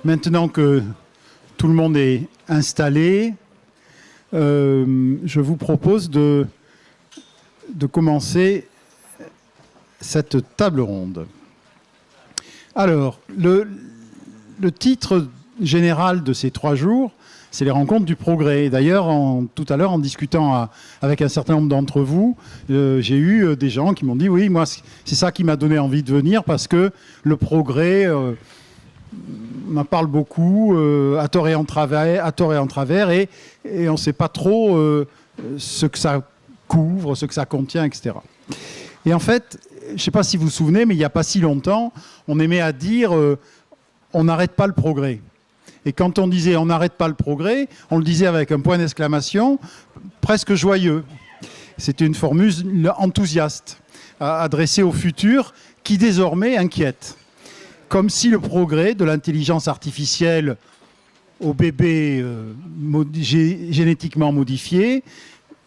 Maintenant que tout le monde est installé, je vous propose de commencer cette table ronde. Alors, le titre général de ces 3 jours, c'est les rencontres du progrès. D'ailleurs, tout à l'heure, en discutant avec un certain nombre d'entre vous, j'ai eu des gens qui m'ont dit « Oui, moi, c'est ça qui m'a donné envie de venir, parce que le progrès m'en parle beaucoup, à tort et en travers, et on ne sait pas trop ce que ça couvre, ce que ça contient, etc. » Et en fait, je ne sais pas si vous vous souvenez, mais il n'y a pas si longtemps, on aimait à dire on n'arrête pas le progrès. Et quand on disait on n'arrête pas le progrès, on le disait avec un point d'exclamation presque joyeux. C'était une formule enthousiaste, adressée au futur, qui désormais inquiète. Comme si le progrès de l'intelligence artificielle au bébé génétiquement modifié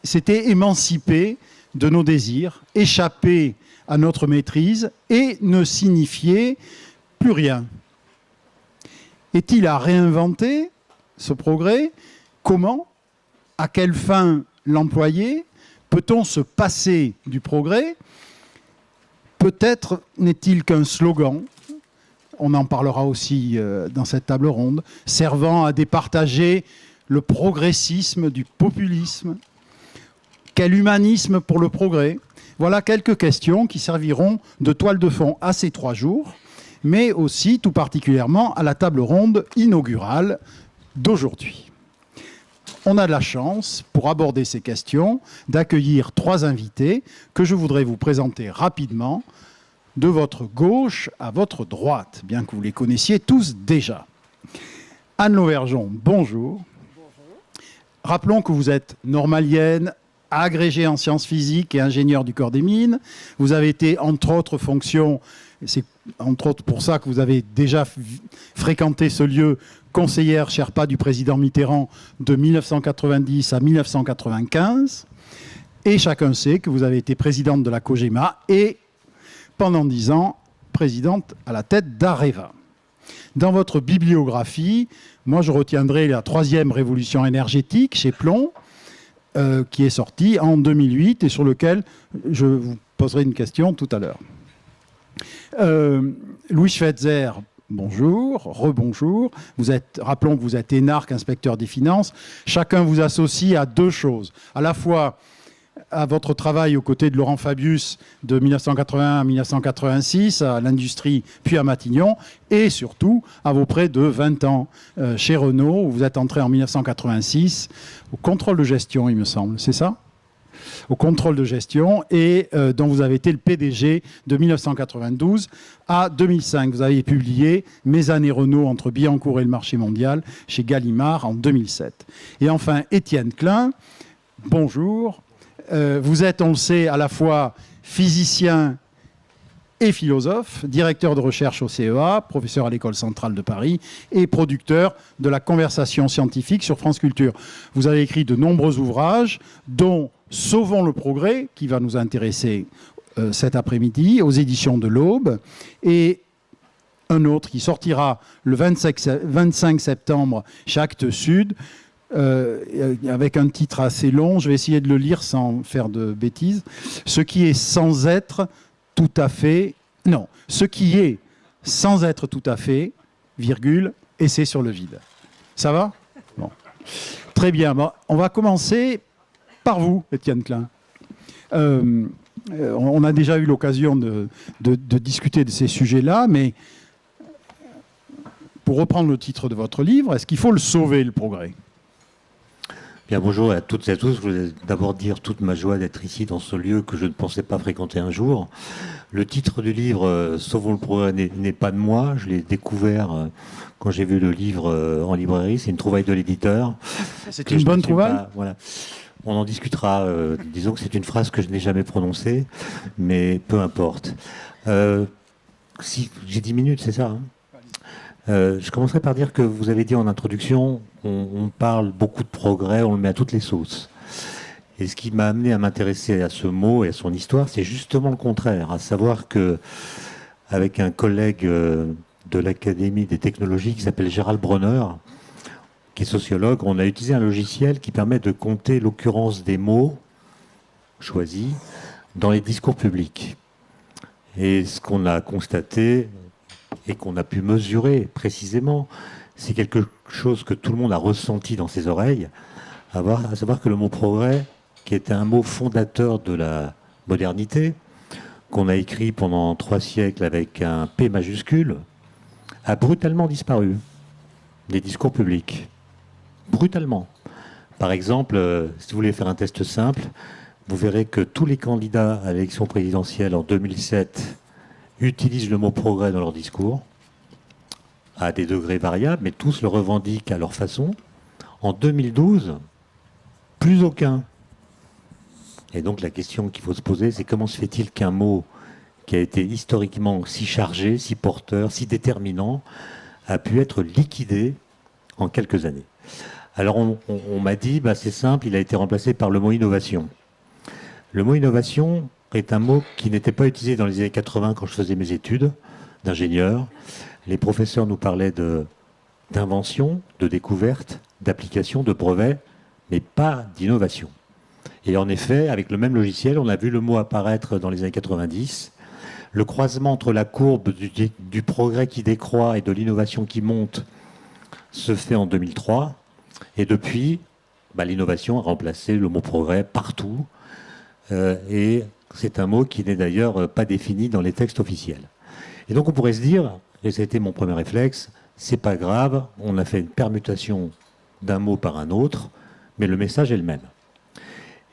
s'était émancipé de nos désirs, échappé à notre maîtrise et ne signifiait plus rien. Est-il à réinventer ce progrès? Comment? À quelle fin l'employer? Peut-on se passer du progrès? Peut-être n'est-il qu'un slogan, on en parlera aussi dans cette table ronde, servant à départager le progressisme du populisme. Quel humanisme pour le progrès? Voilà quelques questions qui serviront de toile de fond à ces 3 jours, mais aussi tout particulièrement à la table ronde inaugurale d'aujourd'hui. On a de la chance, pour aborder ces questions, d'accueillir 3 invités que je voudrais vous présenter rapidement, de votre gauche à votre droite, bien que vous les connaissiez tous déjà. Anne Lauvergeon, bonjour. Bonjour. Rappelons que vous êtes normalienne, agrégée en sciences physiques et ingénieure du corps des mines. Vous avez été, entre autres fonctions, c'est entre autres pour ça que vous avez déjà fréquenté ce lieu, conseillère Sherpa du président Mitterrand de 1990 à 1995. Et chacun sait que vous avez été présidente de la COGEMA et, pendant 10 ans, présidente à la tête d'Areva. Dans votre bibliographie, moi je retiendrai la 3e révolution énergétique chez Plomb, qui est sortie en 2008 et sur lequel je vous poserai une question tout à l'heure. Louis Schweitzer, bonjour, rebonjour. Rappelons que vous êtes énarque, inspecteur des finances. Chacun vous associe à 2 choses. À la fois à votre travail aux côtés de Laurent Fabius de 1981 à 1986 à l'industrie puis à Matignon, et surtout à vos près de 20 ans chez Renault, où vous êtes entré en 1986 au contrôle de gestion, il me semble, c'est ça? Au contrôle de gestion, et dont vous avez été le PDG de 1992 à 2005. Vous avez publié « Mes années Renault entre Billancourt et le marché mondial » chez Gallimard en 2007. Et enfin, Étienne Klein, bonjour. Vous êtes, on le sait, à la fois physicien et philosophe, directeur de recherche au CEA, professeur à l'École centrale de Paris et producteur de la conversation scientifique sur France Culture. Vous avez écrit de nombreux ouvrages, dont Sauvons le progrès, qui va nous intéresser cet après-midi, aux éditions de l'Aube, et un autre qui sortira le 25 septembre chez Actes Sud, avec un titre assez long, je vais essayer de le lire sans faire de bêtises. Ce qui est sans être tout à fait... Non, ce qui est sans être tout à fait, virgule, et c'est sur le vide. Ça va? Bon. Très bien. Bon, on va commencer par vous, Étienne Klein. On a déjà eu l'occasion de discuter de ces sujets-là, mais pour reprendre le titre de votre livre, est-ce qu'il faut le sauver, le progrès? Bien, bonjour à toutes et à tous. Je voulais d'abord dire toute ma joie d'être ici dans ce lieu que je ne pensais pas fréquenter un jour. Le titre du livre « Sauvons le progrès » n'est pas de moi. Je l'ai découvert quand j'ai vu le livre en librairie. C'est une trouvaille de l'éditeur. C'est une bonne trouvaille. Voilà. On en discutera. Disons que c'est une phrase que je n'ai jamais prononcée, mais peu importe. Si j'ai 10 minutes, c'est ça, hein? Je commencerai par dire que vous avez dit en introduction, on parle beaucoup de progrès, on le met à toutes les sauces. Et ce qui m'a amené à m'intéresser à ce mot et à son histoire, c'est justement le contraire, à savoir que avec un collègue de l'Académie des technologies qui s'appelle Gérald Bronner, qui est sociologue. On a utilisé un logiciel qui permet de compter l'occurrence des mots choisis dans les discours publics. Et ce qu'on a constaté et qu'on a pu mesurer précisément, c'est quelque chose que tout le monde a ressenti dans ses oreilles, à savoir que le mot progrès, qui était un mot fondateur de la modernité, qu'on a écrit pendant 3 siècles avec un P majuscule, a brutalement disparu des discours publics. Brutalement. Par exemple, si vous voulez faire un test simple, vous verrez que tous les candidats à l'élection présidentielle en 2007 utilisent le mot progrès dans leur discours, à des degrés variables, mais tous le revendiquent à leur façon. En 2012, plus aucun. Et donc la question qu'il faut se poser, c'est comment se fait-il qu'un mot qui a été historiquement si chargé, si porteur, si déterminant, a pu être liquidé en quelques années. Alors on m'a dit, c'est simple, il a été remplacé par le mot innovation. Le mot innovation est un mot qui n'était pas utilisé dans les années 80 quand je faisais mes études d'ingénieur. Les professeurs nous parlaient d'invention, de découverte, d'application, de brevet, mais pas d'innovation. Et en effet, avec le même logiciel, on a vu le mot apparaître dans les années 90. Le croisement entre la courbe du progrès qui décroît et de l'innovation qui monte se fait en 2003. Et depuis, l'innovation a remplacé le mot progrès partout. Et c'est un mot qui n'est d'ailleurs pas défini dans les textes officiels. Et donc on pourrait se dire, et ça a été mon premier réflexe, c'est pas grave, on a fait une permutation d'un mot par un autre, mais le message est le même.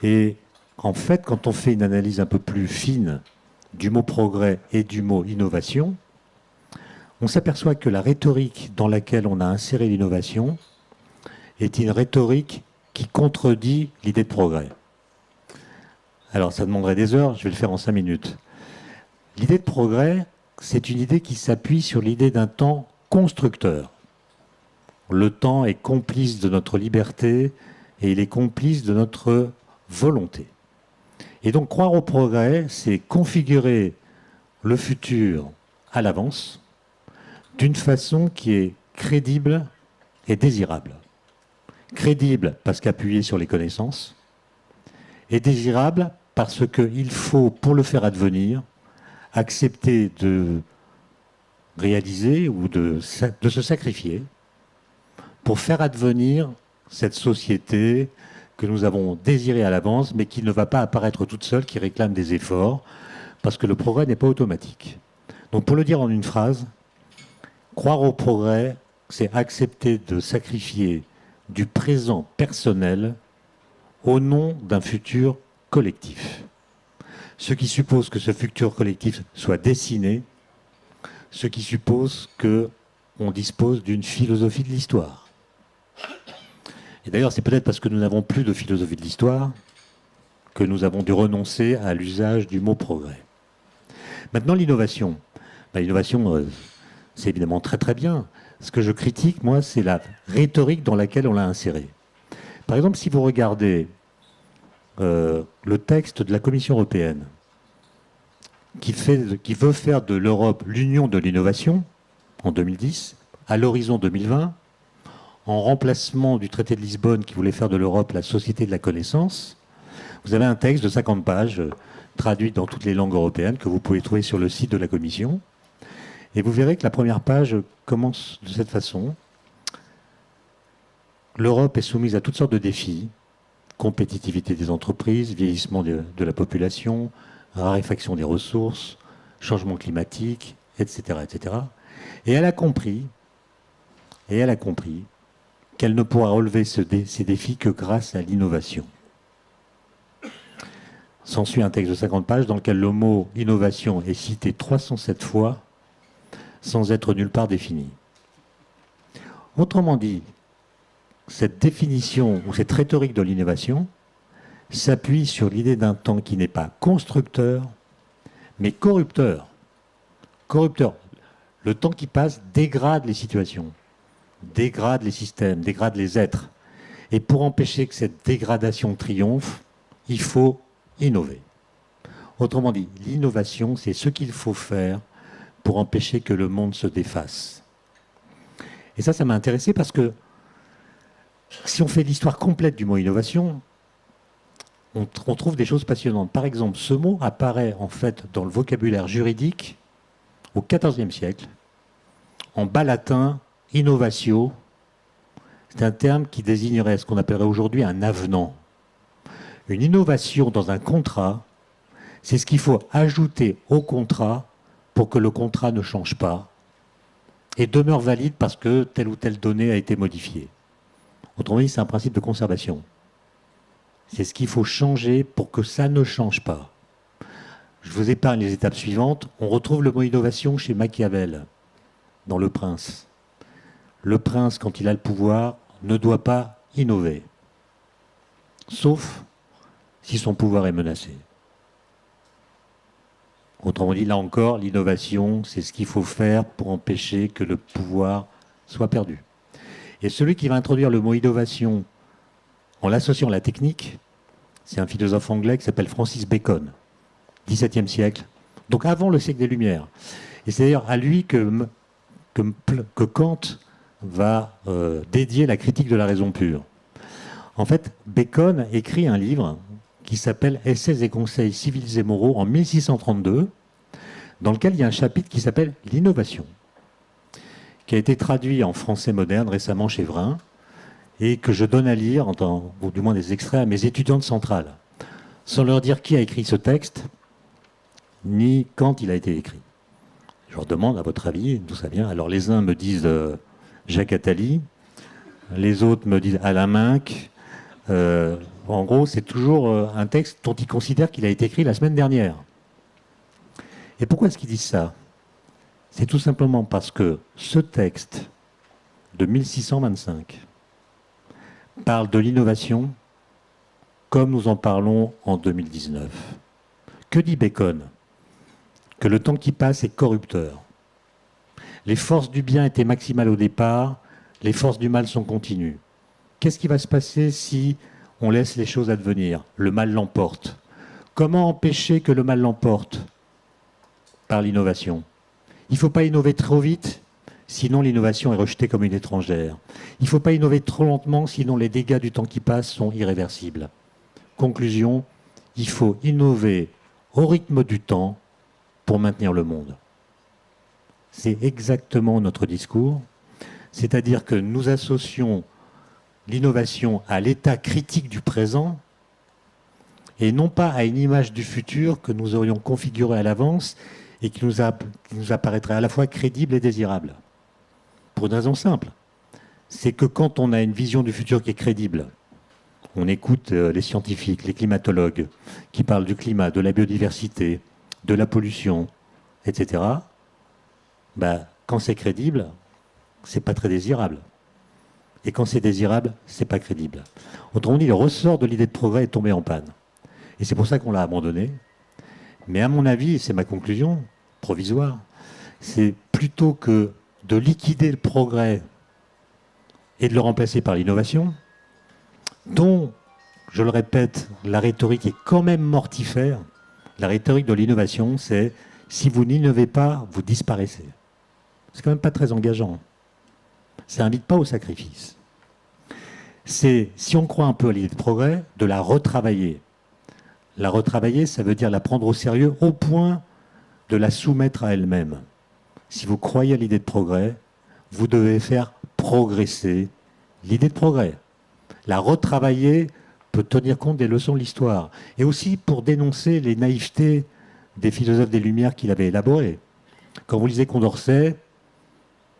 Et en fait, quand on fait une analyse un peu plus fine du mot progrès et du mot innovation, on s'aperçoit que la rhétorique dans laquelle on a inséré l'innovation est une rhétorique qui contredit l'idée de progrès. Alors ça demanderait des heures, je vais le faire en 5 minutes. L'idée de progrès, c'est une idée qui s'appuie sur l'idée d'un temps constructeur. Le temps est complice de notre liberté et il est complice de notre volonté. Et donc croire au progrès, c'est configurer le futur à l'avance d'une façon qui est crédible et désirable. Crédible parce qu'appuyée sur les connaissances et désirable parce qu'il faut, pour le faire advenir, accepter de réaliser ou de se sacrifier pour faire advenir cette société que nous avons désirée à l'avance, mais qui ne va pas apparaître toute seule, qui réclame des efforts, parce que le progrès n'est pas automatique. Donc pour le dire en une phrase, croire au progrès, c'est accepter de sacrifier du présent personnel au nom d'un futur collectif. Ce qui suppose que ce futur collectif soit dessiné, ce qui suppose qu'on dispose d'une philosophie de l'histoire. Et d'ailleurs, c'est peut-être parce que nous n'avons plus de philosophie de l'histoire que nous avons dû renoncer à l'usage du mot progrès. Maintenant, l'innovation. L'innovation, c'est évidemment très très bien. Ce que je critique, moi, c'est la rhétorique dans laquelle on l'a insérée. Par exemple, si vous regardez le texte de la Commission européenne qui veut faire de l'Europe l'union de l'innovation en 2010, à l'horizon 2020, en remplacement du traité de Lisbonne qui voulait faire de l'Europe la société de la connaissance, vous avez un texte de 50 pages traduit dans toutes les langues européennes que vous pouvez trouver sur le site de la Commission. Et vous verrez que la première page commence de cette façon. L'Europe est soumise à toutes sortes de défis. Compétitivité des entreprises, vieillissement de la population, raréfaction des ressources, changement climatique, etc., etc. Et elle a compris qu'elle ne pourra relever ces défis que grâce à l'innovation. S'ensuit un texte de 50 pages dans lequel le mot innovation est cité 307 fois sans être nulle part défini. Autrement dit, cette définition ou cette rhétorique de l'innovation s'appuie sur l'idée d'un temps qui n'est pas constructeur, mais corrupteur. Corrupteur. Le temps qui passe dégrade les situations, dégrade les systèmes, dégrade les êtres. Et pour empêcher que cette dégradation triomphe, il faut innover. Autrement dit, l'innovation, c'est ce qu'il faut faire pour empêcher que le monde se défasse. Et ça m'a intéressé parce que si on fait l'histoire complète du mot innovation, on trouve des choses passionnantes. Par exemple, ce mot apparaît en fait dans le vocabulaire juridique au XIVe siècle, en bas latin, innovatio. C'est un terme qui désignerait ce qu'on appellerait aujourd'hui un avenant. Une innovation dans un contrat, c'est ce qu'il faut ajouter au contrat pour que le contrat ne change pas et demeure valide parce que telle ou telle donnée a été modifiée. Autrement dit, c'est un principe de conservation. C'est ce qu'il faut changer pour que ça ne change pas. Je vous épargne les étapes suivantes. On retrouve le mot innovation chez Machiavel, dans Le Prince. Le prince, quand il a le pouvoir, ne doit pas innover, sauf si son pouvoir est menacé. Autrement dit, là encore, l'innovation, c'est ce qu'il faut faire pour empêcher que le pouvoir soit perdu. Et celui qui va introduire le mot innovation en l'associant à la technique, c'est un philosophe anglais qui s'appelle Francis Bacon, XVIIe siècle, donc avant le siècle des Lumières. Et c'est d'ailleurs à lui que Kant va dédier la critique de la raison pure. En fait, Bacon écrit un livre qui s'appelle Essais et conseils civils et moraux en 1632, dans lequel il y a un chapitre qui s'appelle l'innovation, qui a été traduit en français moderne récemment chez Vrin, et que je donne à lire, ou du moins des extraits, à mes étudiants de Centrale, sans leur dire qui a écrit ce texte, ni quand il a été écrit. Je leur demande, à votre avis, d'où ça vient. Alors les uns me disent Jacques Attali, les autres me disent Alain Minck. En gros, c'est toujours un texte dont ils considèrent qu'il a été écrit la semaine dernière. Et pourquoi est-ce qu'ils disent ça? C'est tout simplement parce que ce texte de 1625 parle de l'innovation comme nous en parlons en 2019. Que dit Bacon? Que le temps qui passe est corrupteur. Les forces du bien étaient maximales au départ, les forces du mal sont continues. Qu'est-ce qui va se passer si on laisse les choses advenir? Le mal l'emporte. Comment empêcher que le mal l'emporte? Par l'innovation. Il ne faut pas innover trop vite, sinon l'innovation est rejetée comme une étrangère. Il ne faut pas innover trop lentement, sinon les dégâts du temps qui passe sont irréversibles. Conclusion, il faut innover au rythme du temps pour maintenir le monde. C'est exactement notre discours, c'est-à-dire que nous associons l'innovation à l'état critique du présent et non pas à une image du futur que nous aurions configurée à l'avance et qui nous apparaîtrait à la fois crédible et désirable. Pour une raison simple, c'est que quand on a une vision du futur qui est crédible, on écoute les scientifiques, les climatologues qui parlent du climat, de la biodiversité, de la pollution, etc. Quand c'est crédible, c'est pas très désirable. Et quand c'est désirable, c'est pas crédible. Autrement dit, le ressort de l'idée de progrès est tombé en panne. Et c'est pour ça qu'on l'a abandonné. Mais à mon avis, et c'est ma conclusion provisoire, c'est plutôt que de liquider le progrès et de le remplacer par l'innovation, dont, je le répète, la rhétorique est quand même mortifère. La rhétorique de l'innovation, c'est si vous n'innovez pas, vous disparaissez. C'est quand même pas très engageant. Ça n'invite pas au sacrifice. C'est, si on croit un peu à l'idée de progrès, de la retravailler. La retravailler, ça veut dire la prendre au sérieux au point de la soumettre à elle-même. Si vous croyez à l'idée de progrès, vous devez faire progresser l'idée de progrès. La retravailler peut tenir compte des leçons de l'histoire et aussi pour dénoncer les naïvetés des philosophes des Lumières qu'il avait élaborés. Quand vous lisez Condorcet,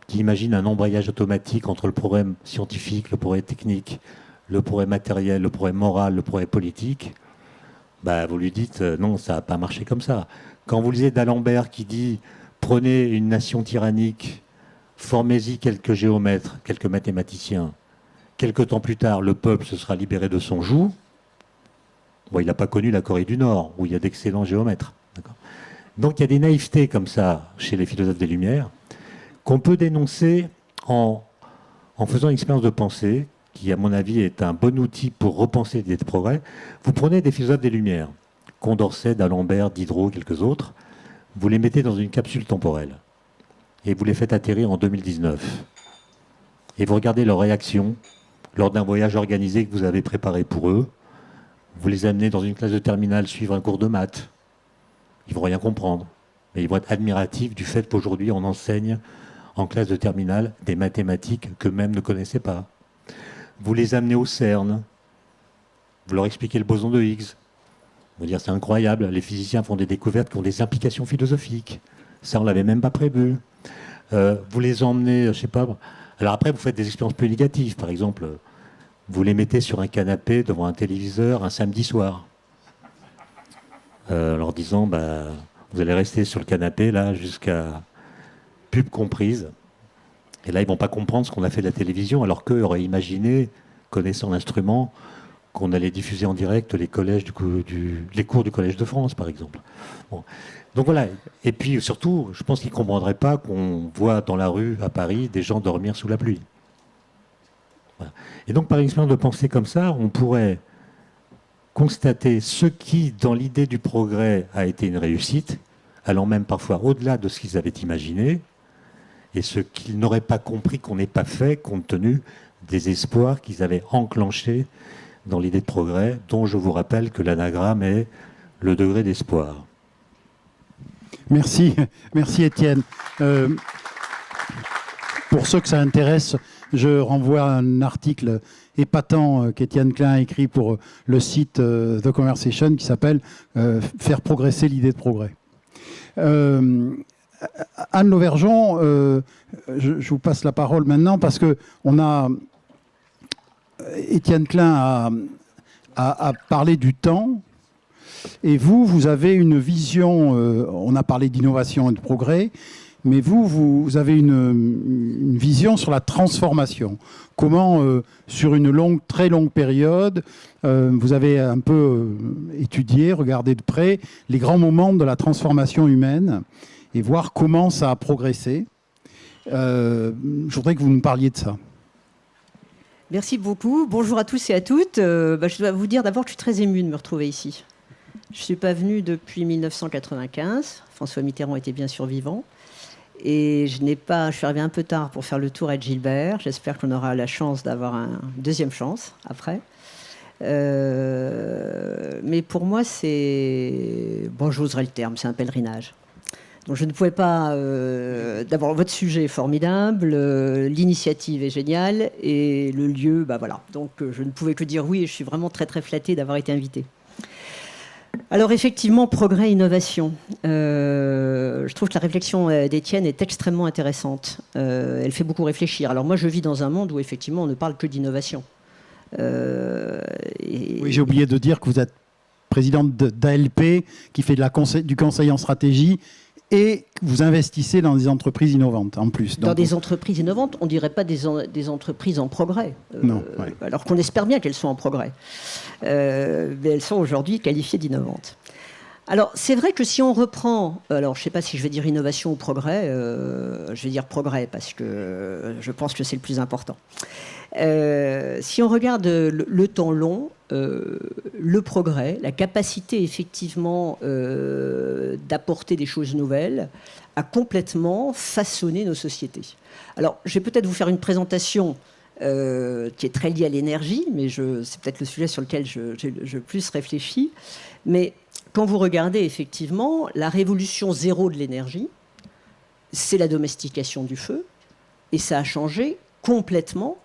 qui imagine un embrayage automatique entre le progrès scientifique, le progrès technique, le progrès matériel, le progrès moral, le progrès politique, vous lui dites non, ça n'a pas marché comme ça. Quand vous lisez d'Alembert qui dit prenez une nation tyrannique, formez-y quelques géomètres, quelques mathématiciens, quelque temps plus tard, le peuple se sera libéré de son joug. Bon, il n'a pas connu la Corée du Nord, où il y a d'excellents géomètres. Donc il y a des naïvetés comme ça chez les philosophes des Lumières, qu'on peut dénoncer en faisant une expérience de pensée, qui à mon avis est un bon outil pour repenser l'idée de progrès. Vous prenez des philosophes des Lumières, Condorcet, d'Alembert, Diderot, quelques autres, vous les mettez dans une capsule temporelle. et vous les faites atterrir en 2019. Et vous regardez leur réaction lors d'un voyage organisé que vous avez préparé pour eux. Vous les amenez dans une classe de terminale suivre un cours de maths. Ils vont rien comprendre. Mais ils vont être admiratifs du fait qu'aujourd'hui on enseigne en classe de terminale des mathématiques qu'eux-mêmes ne connaissaient pas. Vous les amenez au CERN. Vous leur expliquez le boson de Higgs. Vous allez dire c'est incroyable, les physiciens font des découvertes qui ont des implications philosophiques. Ça on l'avait même pas prévu. Vous les emmenez, je sais pas. Alors après vous faites des expériences plus négatives. Par exemple, vous les mettez sur un canapé devant un téléviseur un samedi soir. En leur disant vous allez rester sur le canapé là jusqu'à pub comprise. Et là ils vont pas comprendre ce qu'on a fait de la télévision alors qu'eux auraient imaginé, connaissant l'instrument, qu'on allait diffuser en direct les cours du Collège de France, par exemple. Bon. Donc voilà. Et puis surtout, je pense qu'ils ne comprendraient pas qu'on voit dans la rue à Paris des gens dormir sous la pluie. Voilà. Et donc par une expérience de pensée comme ça, on pourrait constater ce qui, dans l'idée du progrès, a été une réussite, allant même parfois au-delà de ce qu'ils avaient imaginé, et ce qu'ils n'auraient pas compris qu'on n'ait pas fait, compte tenu des espoirs qu'ils avaient enclenchés dans l'idée de progrès, dont je vous rappelle que l'anagramme est le degré d'espoir. Merci Étienne. Pour ceux que ça intéresse, je renvoie à un article épatant qu'Étienne Klein a écrit pour le site The Conversation qui s'appelle « Faire progresser l'idée de progrès ». Anne Lauvergeon, je vous passe la parole maintenant parce que Étienne Klein a parlé du temps et vous avez une vision, on a parlé d'innovation et de progrès, mais vous avez une vision sur la transformation. Comment, sur une très longue période, vous avez un peu étudié, regardé de près les grands moments de la transformation humaine et voir comment ça a progressé. Je voudrais que vous nous parliez de ça. Merci beaucoup. Bonjour à tous et à toutes. Je dois vous dire d'abord que je suis très émue de me retrouver ici. Je ne suis pas venue depuis 1995. François Mitterrand était bien sûr vivant. Et je suis arrivée un peu tard pour faire le tour à Gilbert. J'espère qu'on aura la chance d'avoir une deuxième chance après. Mais pour moi, j'oserais le terme, c'est un pèlerinage. Donc je ne pouvais pas... D'abord, votre sujet est formidable, l'initiative est géniale, et le lieu, voilà. Donc je ne pouvais que dire oui, et je suis vraiment très très flattée d'avoir été invitée. Alors effectivement, progrès, innovation. Je trouve que la réflexion d'Étienne est extrêmement intéressante. Elle fait beaucoup réfléchir. Alors moi, je vis dans un monde où effectivement, on ne parle que d'innovation. Oui, j'ai oublié de dire que vous êtes présidente d'ALP, qui fait du conseil en stratégie, et vous investissez dans des entreprises innovantes, en plus. Dans des entreprises innovantes, on ne dirait pas des entreprises en progrès. Non, ouais. Alors qu'on espère bien qu'elles soient en progrès. Mais elles sont aujourd'hui qualifiées d'innovantes. Alors, c'est vrai que si on reprend... Alors, je ne sais pas si je vais dire innovation ou progrès. Je vais dire progrès, parce que je pense que c'est le plus important. Si on regarde le temps long, le progrès, la capacité effectivement d'apporter des choses nouvelles, a complètement façonné nos sociétés. Alors, je vais peut-être vous faire une présentation qui est très liée à l'énergie, mais c'est peut-être le sujet sur lequel je plus réfléchis. Mais quand vous regardez effectivement la révolution zéro de l'énergie, c'est la domestication du feu, et ça a changé complètement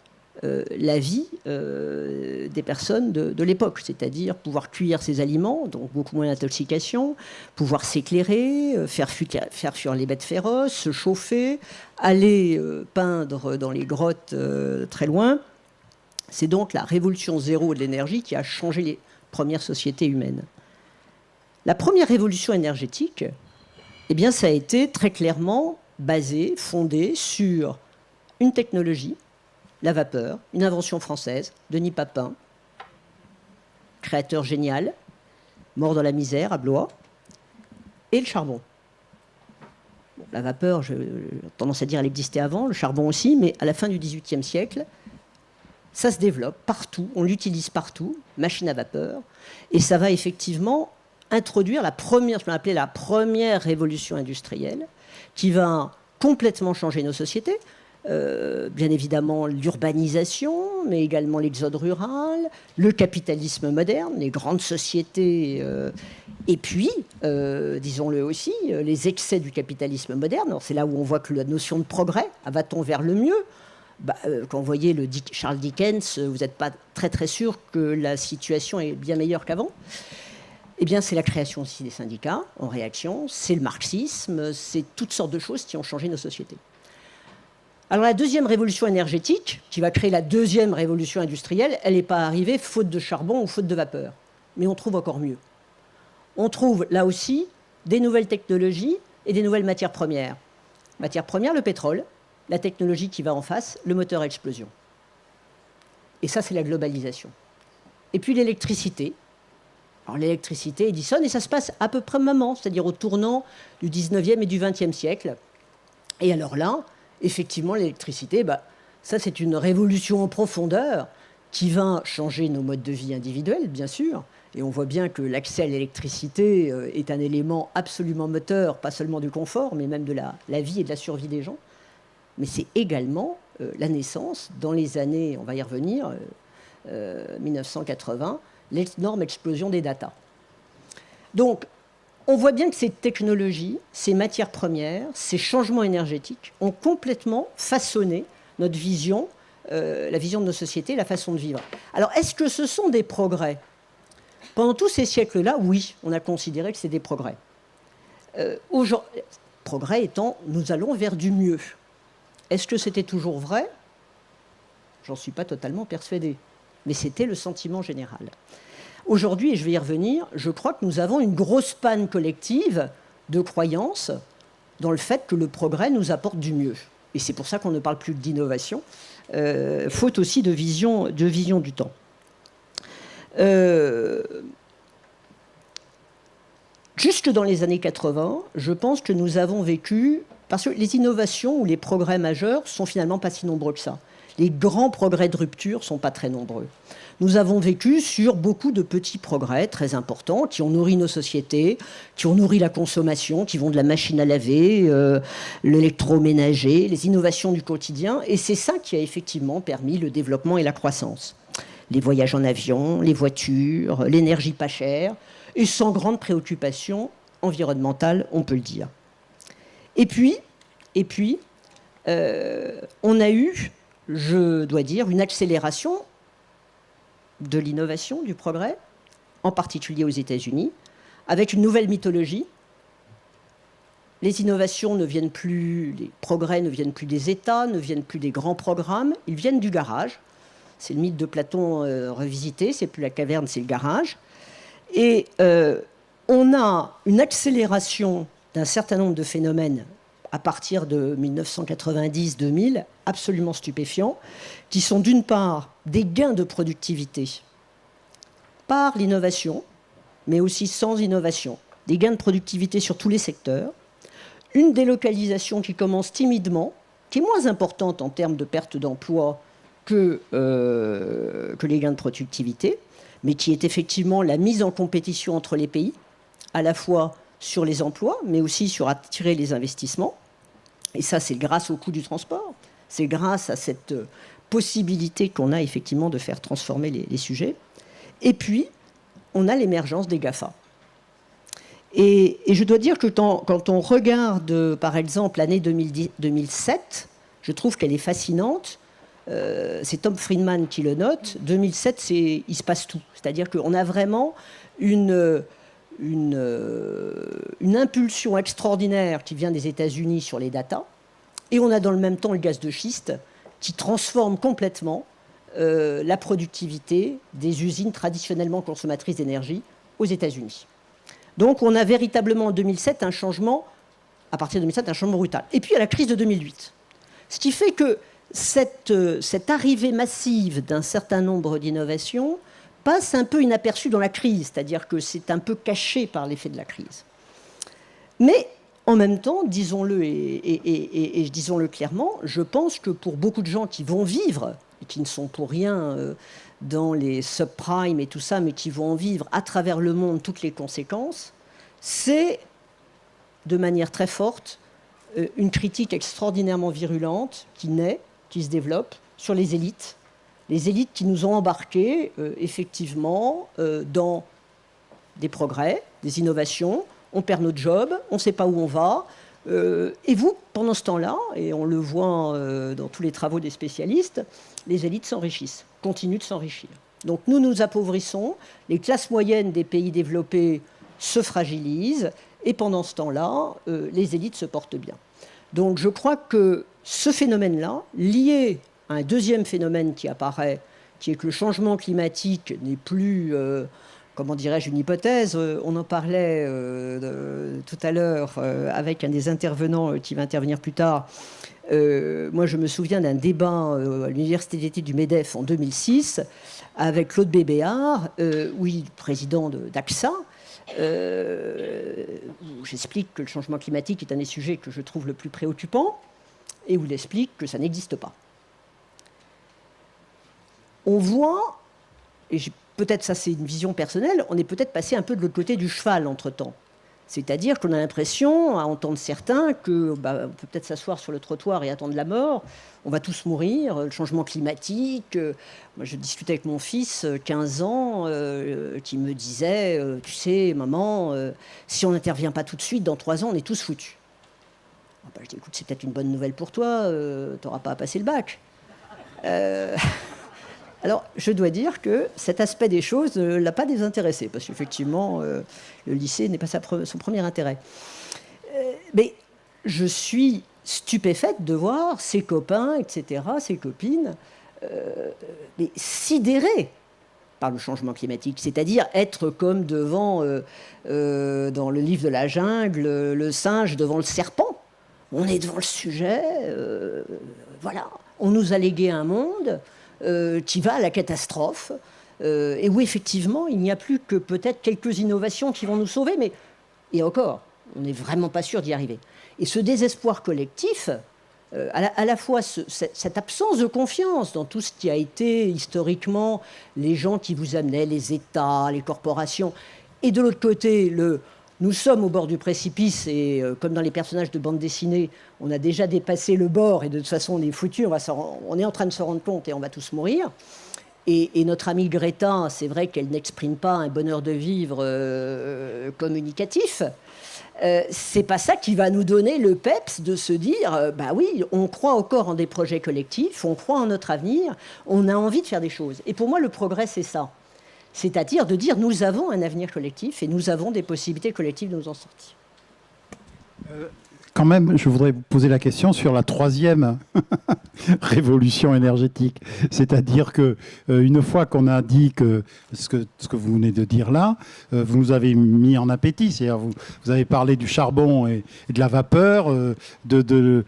la vie des personnes de l'époque, c'est-à-dire pouvoir cuire ses aliments, donc beaucoup moins d'intoxication, pouvoir s'éclairer, faire fuir les bêtes féroces, se chauffer, aller peindre dans les grottes très loin. C'est donc la révolution zéro de l'énergie qui a changé les premières sociétés humaines. La première révolution énergétique, eh bien, ça a été très clairement fondé sur une technologie, la vapeur, une invention française, Denis Papin, créateur génial, mort dans la misère à Blois, et le charbon. Bon, la vapeur, j'ai tendance à dire, elle existait avant, le charbon aussi, mais à la fin du XVIIIe siècle, ça se développe partout, on l'utilise partout, machine à vapeur, et ça va effectivement introduire ce qu'on appelait la première révolution industrielle, qui va complètement changé nos sociétés. Bien évidemment l'urbanisation, mais également l'exode rural, le capitalisme moderne, les grandes sociétés, et puis, disons-le aussi, les excès du capitalisme moderne. Alors, c'est là où on voit que la notion de progrès, va-t-on vers le mieux ? Quand vous voyez Charles Dickens, vous n'êtes pas très très sûr que la situation est bien meilleure qu'avant. Eh bien, c'est la création aussi des syndicats en réaction, c'est le marxisme, c'est toutes sortes de choses qui ont changé nos sociétés. Alors la deuxième révolution énergétique, qui va créer la deuxième révolution industrielle, elle n'est pas arrivée faute de charbon ou faute de vapeur. Mais on trouve encore mieux. On trouve là aussi des nouvelles technologies et des nouvelles matières premières. Matière première, le pétrole, la technologie qui va en face, le moteur à explosion. Et ça, c'est la globalisation. Et puis l'électricité. Alors l'électricité, Edison, et ça se passe à peu près au moment, c'est-à-dire au tournant du 19e et du 20e siècle. Et alors là, effectivement, l'électricité, ça c'est une révolution en profondeur qui va changer nos modes de vie individuels, bien sûr. Et on voit bien que l'accès à l'électricité est un élément absolument moteur, pas seulement du confort, mais même de la vie et de la survie des gens. Mais c'est également la naissance, dans les années, on va y revenir, 1980, l'énorme explosion des data. Donc, on voit bien que ces technologies, ces matières premières, ces changements énergétiques ont complètement façonné notre vision, la vision de nos sociétés, la façon de vivre. Alors, est-ce que ce sont des progrès ? Pendant tous ces siècles-là, oui, on a considéré que c'est des progrès. Progrès étant, nous allons vers du mieux. Est-ce que c'était toujours vrai ? J'en suis pas totalement persuadé. Mais c'était le sentiment général. Aujourd'hui, et je vais y revenir, je crois que nous avons une grosse panne collective de croyance dans le fait que le progrès nous apporte du mieux. Et c'est pour ça qu'on ne parle plus d'innovation, faute aussi de vision du temps. Jusque dans les années 80, je pense que nous avons vécu... Parce que les innovations ou les progrès majeurs sont finalement pas si nombreux que ça. Les grands progrès de rupture ne sont pas très nombreux. Nous avons vécu sur beaucoup de petits progrès très importants qui ont nourri nos sociétés, qui ont nourri la consommation, qui vont de la machine à laver, l'électroménager, les innovations du quotidien. Et c'est ça qui a effectivement permis le développement et la croissance. Les voyages en avion, les voitures, l'énergie pas chère, et sans grande préoccupation environnementale, on peut le dire. Et puis, on a eu, je dois dire, une accélération de l'innovation, du progrès, en particulier aux États-Unis, avec une nouvelle mythologie. Les innovations ne viennent plus, les progrès ne viennent plus des États, ne viennent plus des grands programmes, ils viennent du garage. C'est le mythe de Platon revisité, c'est plus la caverne, c'est le garage. Et on a une accélération d'un certain nombre de phénomènes à partir de 1990-2000, absolument stupéfiants, qui sont d'une part des gains de productivité par l'innovation, mais aussi sans innovation, des gains de productivité sur tous les secteurs, une délocalisation qui commence timidement, qui est moins importante en termes de perte d'emploi que les gains de productivité, mais qui est effectivement la mise en compétition entre les pays, à la fois sur les emplois, mais aussi sur attirer les investissements. Et ça, c'est grâce au coût du transport. C'est grâce à cette possibilité qu'on a effectivement de faire transformer les sujets. Et puis, on a l'émergence des GAFA. Et je dois dire que quand on regarde, par exemple, l'année 2007, je trouve qu'elle est fascinante. C'est Tom Friedman qui le note. 2007, il se passe tout. C'est-à-dire qu'on a vraiment une impulsion extraordinaire qui vient des États-Unis sur les data, et on a dans le même temps le gaz de schiste qui transforme complètement la productivité des usines traditionnellement consommatrices d'énergie aux États-Unis. Donc on a véritablement en 2007 un changement, à partir de 2007, un changement brutal. Et puis il y a la crise de 2008. Ce qui fait que cette arrivée massive d'un certain nombre d'innovations passe un peu inaperçu dans la crise, c'est-à-dire que c'est un peu caché par l'effet de la crise. Mais en même temps, disons-le et disons-le clairement, je pense que pour beaucoup de gens qui vont vivre, et qui ne sont pour rien dans les subprimes et tout ça, mais qui vont en vivre à travers le monde toutes les conséquences, c'est de manière très forte une critique extraordinairement virulente qui naît, qui se développe sur les élites qui nous ont embarqués effectivement dans des progrès, des innovations, on perd notre job, on ne sait pas où on va, et vous, pendant ce temps-là, et on le voit dans tous les travaux des spécialistes, les élites s'enrichissent, continuent de s'enrichir. Donc nous nous appauvrissons, les classes moyennes des pays développés se fragilisent, et pendant ce temps-là, les élites se portent bien. Donc je crois que ce phénomène-là, lié à un deuxième phénomène qui apparaît, qui est que le changement climatique n'est plus, comment dirais-je, une hypothèse. On en parlait tout à l'heure avec un des intervenants qui va intervenir plus tard. Moi, je me souviens d'un débat à l'Université d'été du MEDEF en 2006 avec Claude Bébéard, oui, président d'AXA, où j'explique que le changement climatique est un des sujets que je trouve le plus préoccupant et où il explique que ça n'existe pas. On voit, et peut-être ça c'est une vision personnelle, on est peut-être passé un peu de l'autre côté du cheval entre-temps. C'est-à-dire qu'on a l'impression, à entendre certains, qu'on peut peut-être s'asseoir sur le trottoir et attendre la mort. On va tous mourir, le changement climatique. Moi, je discutais avec mon fils, 15 ans, qui me disait, tu sais, maman, si on n'intervient pas tout de suite, dans 3 ans, on est tous foutus. Je dis, écoute, c'est peut-être une bonne nouvelle pour toi, tu n'auras pas à passer le bac. Alors, je dois dire que cet aspect des choses ne l'a pas désintéressé, parce qu'effectivement, le lycée n'est pas son premier intérêt. Mais je suis stupéfaite de voir ses copains, etc., ses copines, mais sidérés par le changement climatique, c'est-à-dire être comme devant, dans le livre de la jungle, le singe devant le serpent. On est devant le sujet, voilà. On nous a légué un monde qui va à la catastrophe, et où effectivement il n'y a plus que peut-être quelques innovations qui vont nous sauver, mais et encore, on n'est vraiment pas sûr d'y arriver. Et ce désespoir collectif, à la fois cette absence de confiance dans tout ce qui a été historiquement les gens qui vous amenaient, les États, les corporations, et de l'autre côté, nous sommes au bord du précipice et comme dans les personnages de bande dessinée, on a déjà dépassé le bord et de toute façon on est foutus, on est en train de se rendre compte et on va tous mourir. Et notre amie Greta, c'est vrai qu'elle n'exprime pas un bonheur de vivre communicatif. C'est pas ça qui va nous donner le peps de se dire bah oui, on croit encore en des projets collectifs, on croit en notre avenir, on a envie de faire des choses. Et pour moi, le progrès, c'est ça. C'est-à-dire de dire nous avons un avenir collectif et nous avons des possibilités collectives de nous en sortir. Quand même, je voudrais vous poser la question sur la troisième révolution énergétique. C'est-à-dire que une fois qu'on a dit que ce que vous venez de dire là, vous nous avez mis en appétit. C'est-à-dire vous avez parlé du charbon et de la vapeur, du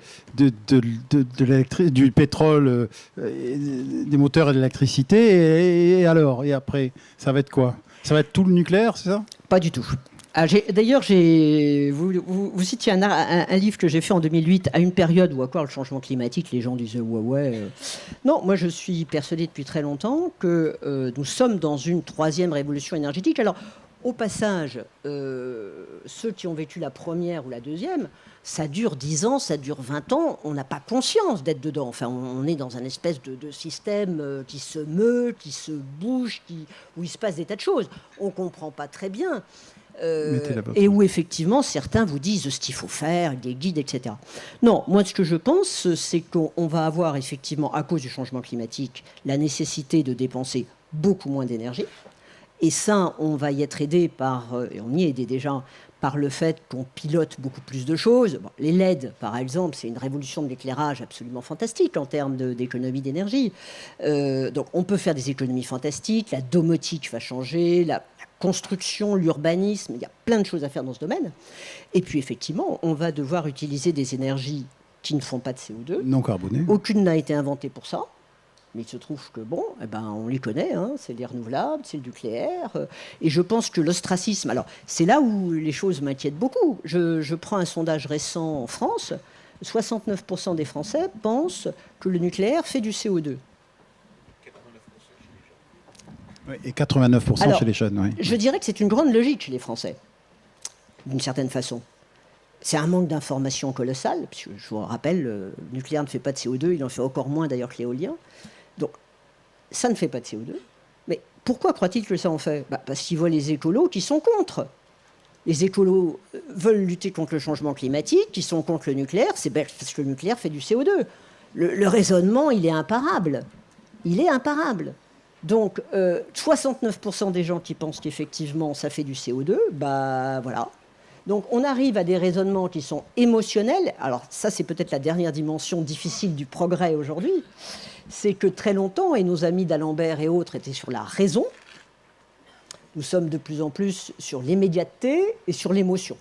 pétrole, des moteurs et de l'électricité. Et alors, et après, ça va être quoi? Ça va être tout le nucléaire, c'est ça? Pas du tout. D'ailleurs, vous citiez un livre que j'ai fait en 2008, à une période où encore le changement climatique, les gens disaient ouais. Non, moi je suis persuadé depuis très longtemps que nous sommes dans une troisième révolution énergétique. Alors, au passage, ceux qui ont vécu la première ou la deuxième, ça dure 10 ans, ça dure 20 ans, on n'a pas conscience d'être dedans. Enfin, on est dans un espèce de système qui se meut, qui se bouge, où il se passe des tas de choses. On ne comprend pas très bien. Et où effectivement certains vous disent ce qu'il faut faire, des guides, etc. Non, moi ce que je pense, c'est qu'on va avoir effectivement, à cause du changement climatique, la nécessité de dépenser beaucoup moins d'énergie. Et ça, on va y être aidé et on y est aidé déjà, par le fait qu'on pilote beaucoup plus de choses. Bon, les LED, par exemple, c'est une révolution de l'éclairage absolument fantastique en termes d'économie d'énergie. Donc on peut faire des économies fantastiques, la domotique va changer, la construction, l'urbanisme, il y a plein de choses à faire dans ce domaine. Et puis effectivement, on va devoir utiliser des énergies qui ne font pas de CO2. Non carbonées. Aucune n'a été inventée pour ça. Mais il se trouve que, bon, on les connaît, hein, c'est les renouvelables, c'est le nucléaire. Et je pense que l'ostracisme... Alors, c'est là où les choses m'inquiètent beaucoup. Je prends un sondage récent en France. 69% des Français pensent que le nucléaire fait du CO2. Et 89% Alors, chez les jeunes, oui. Je dirais que c'est une grande logique chez les Français, d'une certaine façon. C'est un manque d'information colossal, puisque je vous rappelle, le nucléaire ne fait pas de CO2, il en fait encore moins d'ailleurs que l'éolien. Donc, ça ne fait pas de CO2. Mais pourquoi croient-ils que ça en fait? Parce qu'ils voient les écolos qui sont contre. Les écolos veulent lutter contre le changement climatique, qui sont contre le nucléaire, c'est parce que le nucléaire fait du CO2. Le raisonnement, il est imparable. Il est imparable. Donc, 69% des gens qui pensent qu'effectivement ça fait du CO2, voilà. Donc, on arrive à des raisonnements qui sont émotionnels. Alors, ça, c'est peut-être la dernière dimension difficile du progrès aujourd'hui. C'est que très longtemps, et nos amis d'Alembert et autres étaient sur la raison, nous sommes de plus en plus sur l'immédiateté et sur l'émotion.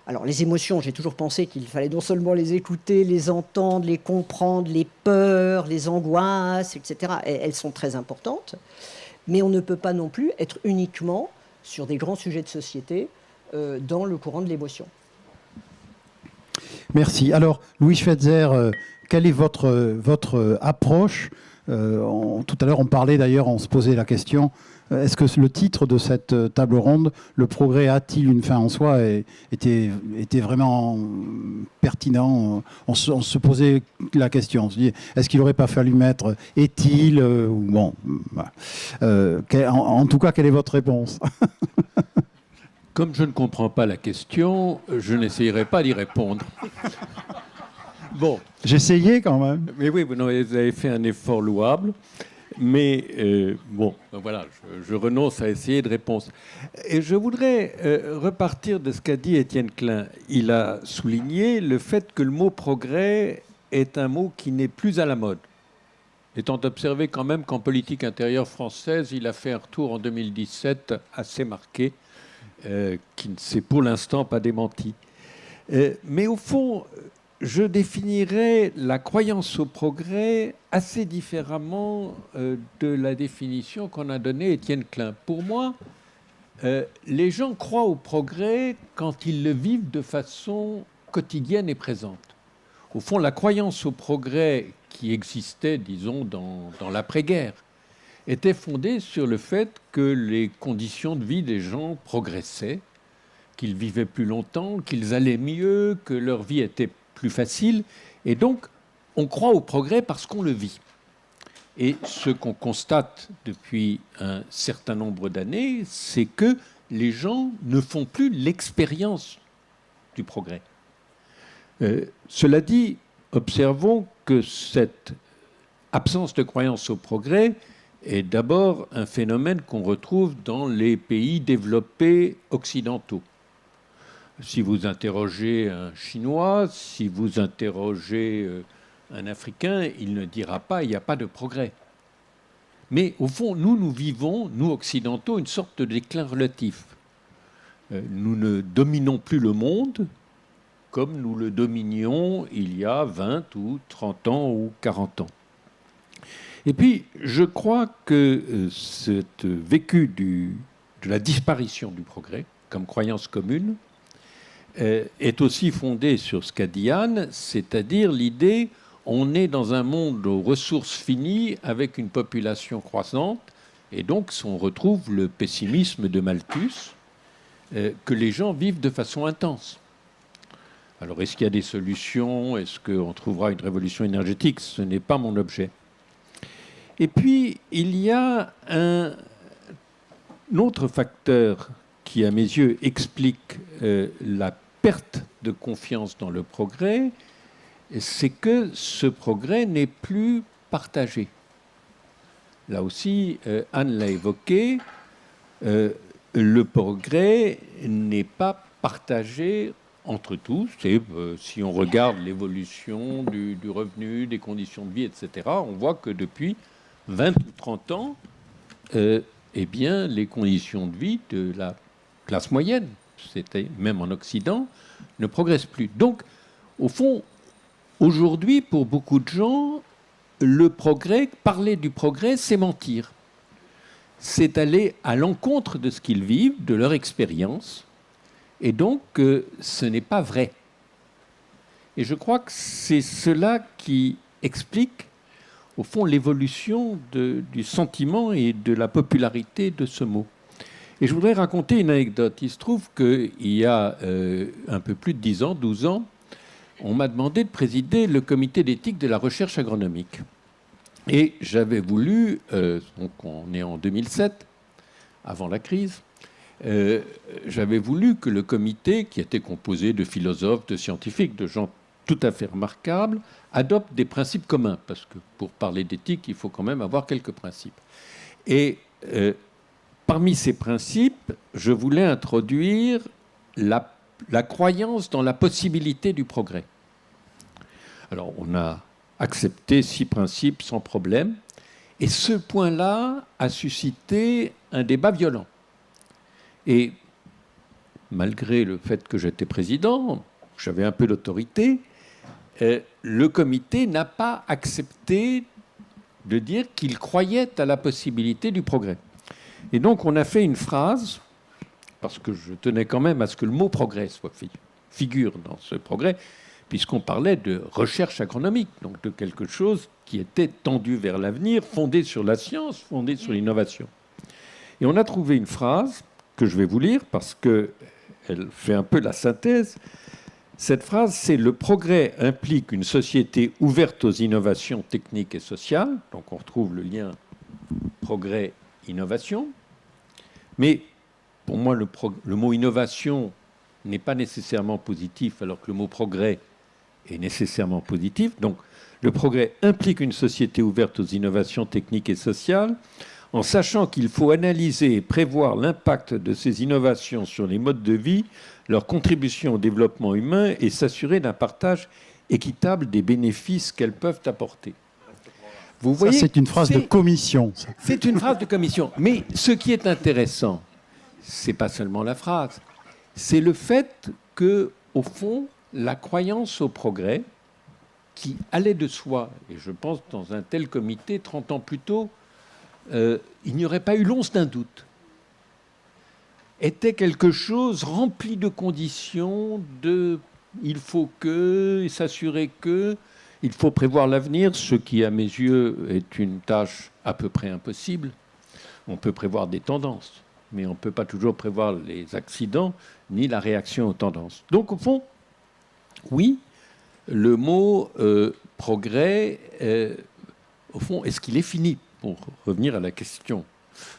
Alors, les émotions, j'ai toujours pensé qu'il fallait non seulement les écouter, les entendre, les comprendre, les peurs, les angoisses, etc. Et elles sont très importantes. Mais on ne peut pas non plus être uniquement sur des grands sujets de société dans le courant de l'émotion. Merci. Alors, Louis Schweitzer, quelle est votre approche tout à l'heure, on parlait d'ailleurs, on se posait la question, est-ce que le titre de cette table ronde, le progrès a-t-il une fin en soi, était vraiment pertinent? On se posait la question, on se dit, est-ce qu'il n'aurait pas fallu mettre est-il bon, en tout cas, quelle est votre réponse? Comme je ne comprends pas la question, je n'essayerai pas d'y répondre. Bon. J'essayais quand même. Mais oui, vous avez fait un effort louable. Mais voilà, je renonce à essayer de réponse. Et je voudrais repartir de ce qu'a dit Étienne Klein. Il a souligné le fait que le mot progrès est un mot qui n'est plus à la mode. Étant observé quand même qu'en politique intérieure française, il a fait un retour en 2017 assez marqué, qui ne s'est pour l'instant pas démenti. Mais au fond, je définirais la croyance au progrès assez différemment de la définition qu'en a donnée Étienne Klein. Pour moi, les gens croient au progrès quand ils le vivent de façon quotidienne et présente. Au fond, la croyance au progrès qui existait, disons, dans l'après-guerre, était fondée sur le fait que les conditions de vie des gens progressaient, qu'ils vivaient plus longtemps, qu'ils allaient mieux, que leur vie était plus facile. Et donc, on croit au progrès parce qu'on le vit. Et ce qu'on constate depuis un certain nombre d'années, c'est que les gens ne font plus l'expérience du progrès. Cela dit, observons que cette absence de croyance au progrès est d'abord un phénomène qu'on retrouve dans les pays développés occidentaux. Si vous interrogez un Chinois, si vous interrogez un Africain, il ne dira pas « il n'y a pas de progrès ». Mais au fond, nous vivons, nous occidentaux, une sorte de déclin relatif. Nous ne dominons plus le monde comme nous le dominions il y a 20 ou 30 ans ou 40 ans. Et puis, je crois que ce vécu de la disparition du progrès comme croyance commune est aussi fondé sur ce qu'a dit Anne, c'est-à-dire l'idée on est dans un monde aux ressources finies avec une population croissante, et donc on retrouve le pessimisme de Malthus que les gens vivent de façon intense. Alors, est-ce qu'il y a des solutions? Est-ce qu'on trouvera une révolution énergétique? Ce n'est pas mon objet. Et puis, il y a un autre facteur qui, à mes yeux, explique la perte de confiance dans le progrès, c'est que ce progrès n'est plus partagé. Là aussi, Anne l'a évoqué, le progrès n'est pas partagé entre tous. Et si on regarde l'évolution du revenu, des conditions de vie, etc., on voit que depuis 20 ou 30 ans, eh bien, les conditions de vie de la classe moyenne, c'était même en Occident, ne progressent plus. Donc, au fond, aujourd'hui, pour beaucoup de gens, le progrès, parler du progrès, c'est mentir. C'est aller à l'encontre de ce qu'ils vivent, de leur expérience, et donc ce n'est pas vrai. Et je crois que c'est cela qui explique, au fond, l'évolution du sentiment et de la popularité de ce mot. Et je voudrais raconter une anecdote. Il se trouve qu'il y a un peu plus de 10 ans, 12 ans, on m'a demandé de présider le comité d'éthique de la recherche agronomique. Et j'avais voulu, donc on est en 2007, avant la crise, j'avais voulu que le comité, qui était composé de philosophes, de scientifiques, de gens tout à fait remarquables, adopte des principes communs, parce que pour parler d'éthique, il faut quand même avoir quelques principes. Et parmi ces principes, je voulais introduire la croyance dans la possibilité du progrès. Alors, on a accepté 6 principes sans problème, et ce point-là a suscité un débat violent. Et malgré le fait que j'étais président, j'avais un peu d'autorité, le comité n'a pas accepté de dire qu'il croyait à la possibilité du progrès. Et donc on a fait une phrase, parce que je tenais quand même à ce que le mot progrès figure dans ce progrès, puisqu'on parlait de recherche agronomique, donc de quelque chose qui était tendu vers l'avenir, fondé sur la science, fondé sur l'innovation. Et on a trouvé une phrase que je vais vous lire parce qu'elle fait un peu la synthèse. Cette phrase, c'est « Le progrès implique une société ouverte aux innovations techniques et sociales ». Donc on retrouve le lien progrès-innovation. Mais pour moi, le mot innovation n'est pas nécessairement positif, alors que le mot progrès est nécessairement positif. Donc le progrès implique une société ouverte aux innovations techniques et sociales, en sachant qu'il faut analyser et prévoir l'impact de ces innovations sur les modes de vie, leur contribution au développement humain et s'assurer d'un partage équitable des bénéfices qu'elles peuvent apporter. Vous voyez, c'est une phrase de commission. C'est une phrase de commission. Mais ce qui est intéressant, c'est pas seulement la phrase, c'est le fait que, au fond, la croyance au progrès, qui allait de soi, et je pense dans un tel comité, 30 ans plus tôt, il n'y aurait pas eu l'once d'un doute, était quelque chose rempli de conditions, de il faut que, s'assurer que, il faut prévoir l'avenir, ce qui, à mes yeux, est une tâche à peu près impossible. On peut prévoir des tendances, mais on ne peut pas toujours prévoir les accidents ni la réaction aux tendances. Donc, au fond, oui, le mot progrès, au fond, est-ce qu'il est fini? Pour revenir à la question,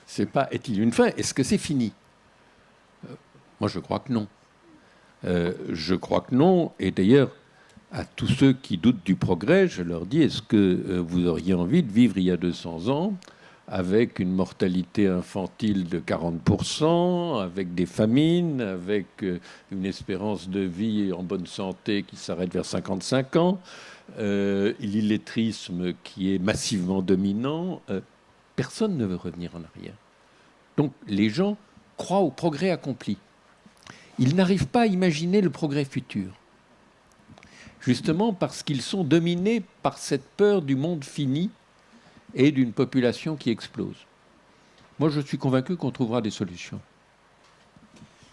c'est pas est-il une fin? Est-ce que c'est fini? Moi, je crois que non. Je crois que non. Et d'ailleurs, à tous ceux qui doutent du progrès, je leur dis, est-ce que vous auriez envie de vivre il y a 200 ans avec une mortalité infantile de 40%, avec des famines, avec une espérance de vie en bonne santé qui s'arrête vers 55 ans, l'illettrisme qui est massivement dominant? Personne ne veut revenir en arrière. Donc les gens croient au progrès accompli. Ils n'arrivent pas à imaginer le progrès futur. Justement parce qu'ils sont dominés par cette peur du monde fini et d'une population qui explose. Moi, je suis convaincu qu'on trouvera des solutions.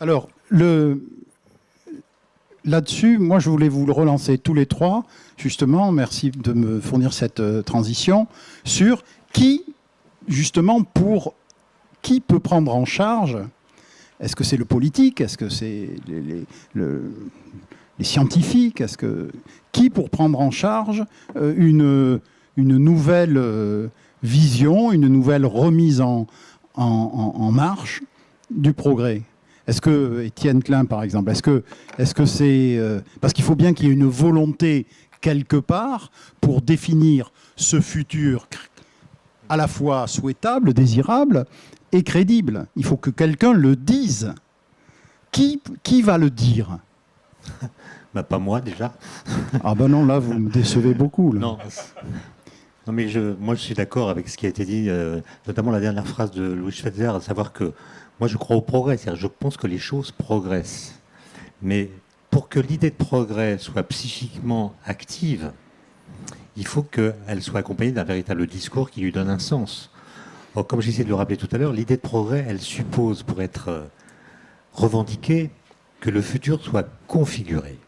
Alors, là-dessus, moi, je voulais vous le relancer tous les trois, justement, merci de me fournir cette transition, sur qui, justement, qui peut prendre en charge. Est-ce que c'est le politique? Est-ce que c'est les scientifiques? Qui pour prendre en charge une nouvelle vision, une nouvelle remise en marche du progrès? Est-ce que, Étienne Klein, par exemple, est-ce que c'est... parce qu'il faut bien qu'il y ait une volonté quelque part pour définir ce futur à la fois souhaitable, désirable et crédible. Il faut que quelqu'un le dise. Qui va le dire? Bah, pas moi, déjà. Ah ben non, là, vous me décevez beaucoup. Là. Non, mais moi, je suis d'accord avec ce qui a été dit, notamment la dernière phrase de Louis Schweitzer, à savoir que moi, je crois au progrès. C'est-à-dire, je pense que les choses progressent. Mais pour que l'idée de progrès soit psychiquement active, il faut qu'elle soit accompagnée d'un véritable discours qui lui donne un sens. Or, comme j'essayais de le rappeler tout à l'heure, l'idée de progrès, elle suppose, pour être revendiquée, que le futur soit configuré.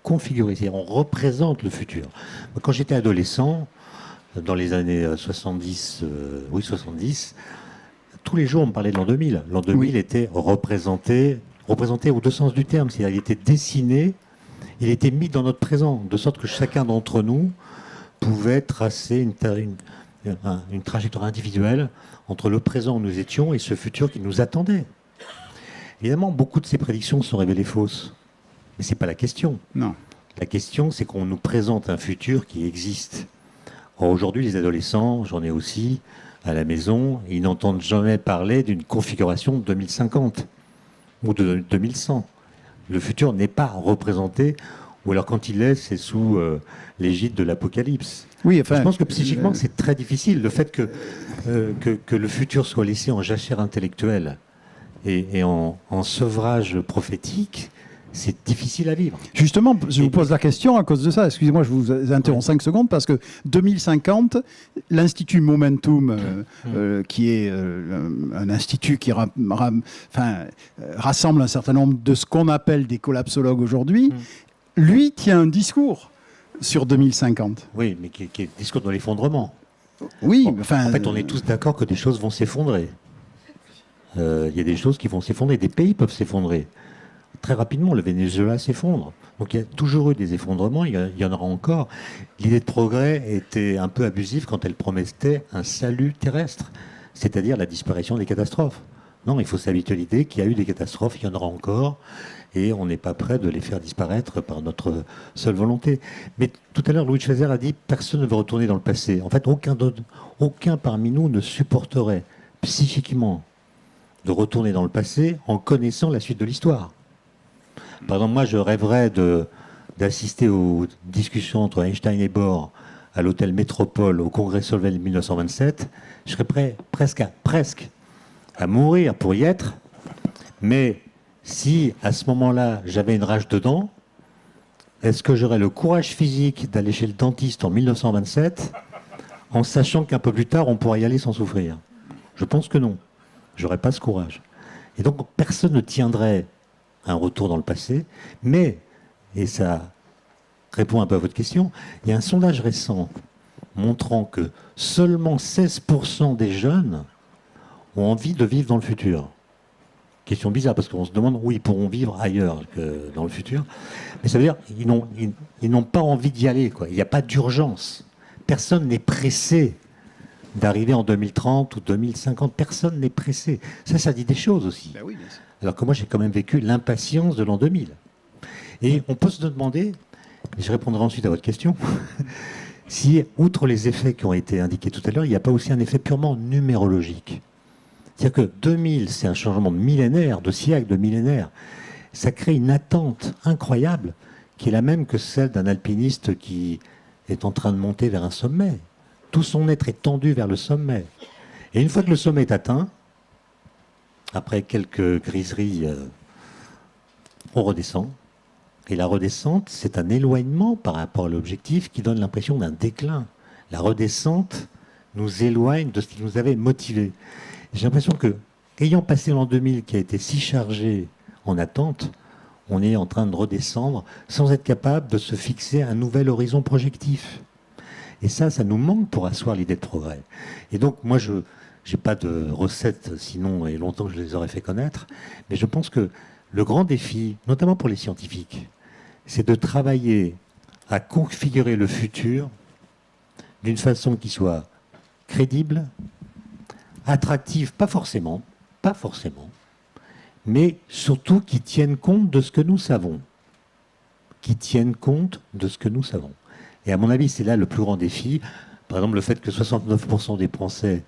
Configuré, c'est-à-dire on représente le futur. Quand j'étais adolescent, dans les années 70, tous les jours, on me parlait de l'an 2000. L'an 2000 était représenté au deux sens du terme. C'est-à-dire il était dessiné, il était mis dans notre présent, de sorte que chacun d'entre nous pouvait tracer une trajectoire individuelle entre le présent où nous étions et ce futur qui nous attendait. Évidemment, beaucoup de ces prédictions sont révélées fausses. Mais ce n'est pas la question. Non. La question, c'est qu'on nous présente un futur qui existe. Or, aujourd'hui, les adolescents, j'en ai aussi à la maison, ils n'entendent jamais parler d'une configuration de 2050 ou de 2100. Le futur n'est pas représenté, ou alors quand il l'est, c'est sous l'égide de l'apocalypse. Oui, enfin, je pense que psychiquement, c'est très difficile. Le fait que le futur soit laissé en jachère intellectuelle et en sevrage prophétique, c'est difficile à vivre. Justement, je vous pose la question à cause de ça. Excusez-moi, je vous interromps 5 secondes parce que 2050, l'Institut Momentum, qui est un institut qui rassemble un certain nombre de ce qu'on appelle des collapsologues aujourd'hui, lui tient un discours sur 2050. Oui, mais qui est un discours de l'effondrement. Oui, bon, en fait, on est tous d'accord que des choses vont s'effondrer. Il y a des choses qui vont s'effondrer. Des pays peuvent s'effondrer. Très rapidement, le Venezuela s'effondre. Donc il y a toujours eu des effondrements, il y en aura encore. L'idée de progrès était un peu abusive quand elle promettait un salut terrestre, c'est-à-dire la disparition des catastrophes. Non, il faut s'habituer à l'idée qu'il y a eu des catastrophes, il y en aura encore, et on n'est pas prêt de les faire disparaître par notre seule volonté. Mais tout à l'heure, Louis Schweitzer a dit « personne ne veut retourner dans le passé ». En fait, aucun parmi nous ne supporterait psychiquement de retourner dans le passé en connaissant la suite de l'histoire. Par exemple, moi, je rêverais d'assister aux discussions entre Einstein et Bohr à l'hôtel Métropole au Congrès Solvay 1927. Je serais prêt presque à mourir pour y être. Mais si, à ce moment-là, j'avais une rage de dents, est-ce que j'aurais le courage physique d'aller chez le dentiste en 1927 en sachant qu'un peu plus tard, on pourrait y aller sans souffrir? Je pense que non. J'aurais pas ce courage. Et donc, personne ne tiendrait un retour dans le passé, mais, et ça répond un peu à votre question, il y a un sondage récent montrant que seulement 16% des jeunes ont envie de vivre dans le futur. Question bizarre, parce qu'on se demande où ils pourront vivre ailleurs que dans le futur. Mais ça veut dire qu'ils n'ont pas envie d'y aller, quoi. Il n'y a pas d'urgence. Personne n'est pressé d'arriver en 2030 ou 2050. Personne n'est pressé. Ça dit des choses aussi. Ben oui, bien sûr. Alors que moi, j'ai quand même vécu l'impatience de l'an 2000. Et on peut se demander, et je répondrai ensuite à votre question, si, outre les effets qui ont été indiqués tout à l'heure, il n'y a pas aussi un effet purement numérologique. C'est-à-dire que 2000, c'est un changement de millénaire, de siècle, de millénaire. Ça crée une attente incroyable, qui est la même que celle d'un alpiniste qui est en train de monter vers un sommet. Tout son être est tendu vers le sommet. Et une fois que le sommet est atteint, après quelques griseries, on redescend. Et la redescente, c'est un éloignement par rapport à l'objectif qui donne l'impression d'un déclin. La redescente nous éloigne de ce qui nous avait motivés. J'ai l'impression que, ayant passé l'an 2000 qui a été si chargé en attente, on est en train de redescendre sans être capable de se fixer un nouvel horizon projectif. Et ça nous manque pour asseoir l'idée de progrès. Et donc, moi, je n'ai pas de recettes, sinon, et longtemps que je les aurais fait connaître, mais je pense que le grand défi, notamment pour les scientifiques, c'est de travailler à configurer le futur d'une façon qui soit crédible, attractive, pas forcément, mais surtout qui tienne compte de ce que nous savons. Et à mon avis, c'est là le plus grand défi. Par exemple, le fait que 69% des Français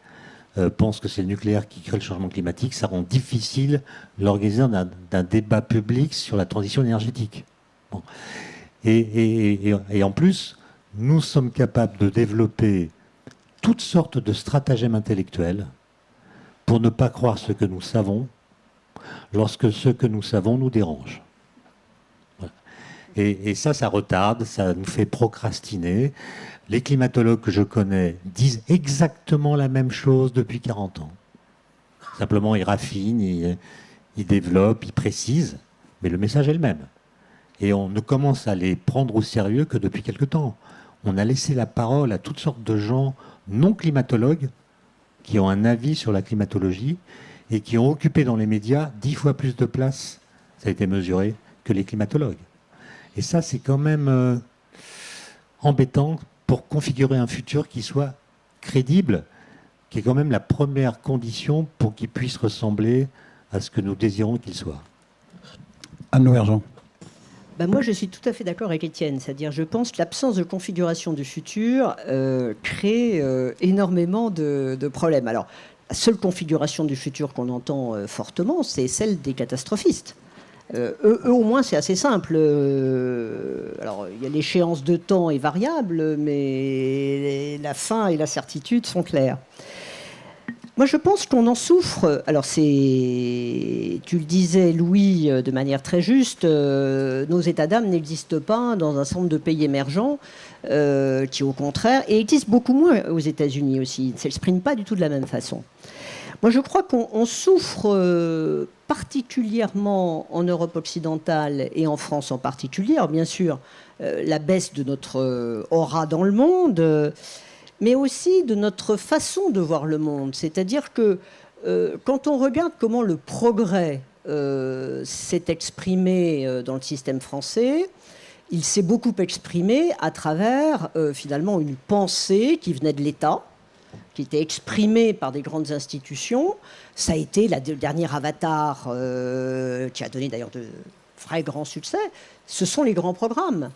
pensent que c'est le nucléaire qui crée le changement climatique, ça rend difficile l'organisation d'un débat public sur la transition énergétique. Bon. Et en plus, nous sommes capables de développer toutes sortes de stratagèmes intellectuels pour ne pas croire ce que nous savons lorsque ce que nous savons nous dérange. Voilà. Et ça retarde, ça nous fait procrastiner. Les climatologues que je connais disent exactement la même chose depuis 40 ans. Simplement, ils raffinent, ils développent, ils précisent, mais le message est le même. Et on ne commence à les prendre au sérieux que depuis quelque temps. On a laissé la parole à toutes sortes de gens non climatologues qui ont un avis sur la climatologie et qui ont occupé dans les médias 10 fois plus de place, ça a été mesuré, que les climatologues. Et ça, c'est quand même embêtant pour configurer un futur qui soit crédible, qui est quand même la première condition pour qu'il puisse ressembler à ce que nous désirons qu'il soit. Anne Lauvergeon. Moi, je suis tout à fait d'accord avec Étienne. C'est-à-dire, je pense que l'absence de configuration du futur crée énormément de problèmes. Alors, la seule configuration du futur qu'on entend fortement, c'est celle des catastrophistes. Eux, au moins, c'est assez simple. Alors, il y a l'échéance de temps est variable, mais la fin et la certitude sont claires. Moi, je pense qu'on en souffre. Alors, tu le disais, Louis, de manière très juste, nos états d'âme n'existent pas dans un certain nombre de pays émergents, qui, au contraire, et existent beaucoup moins aux États-Unis aussi. Ils ne s'expriment pas du tout de la même façon. Moi, je crois qu'on souffre particulièrement en Europe occidentale et en France en particulier. Alors, bien sûr, la baisse de notre aura dans le monde, mais aussi de notre façon de voir le monde. C'est-à-dire que quand on regarde comment le progrès s'est exprimé dans le système français, il s'est beaucoup exprimé à travers finalement une pensée qui venait de l'État, qui était exprimée par des grandes institutions. Ça a été le dernier avatar qui a donné d'ailleurs de vrais grands succès. Ce sont les grands programmes.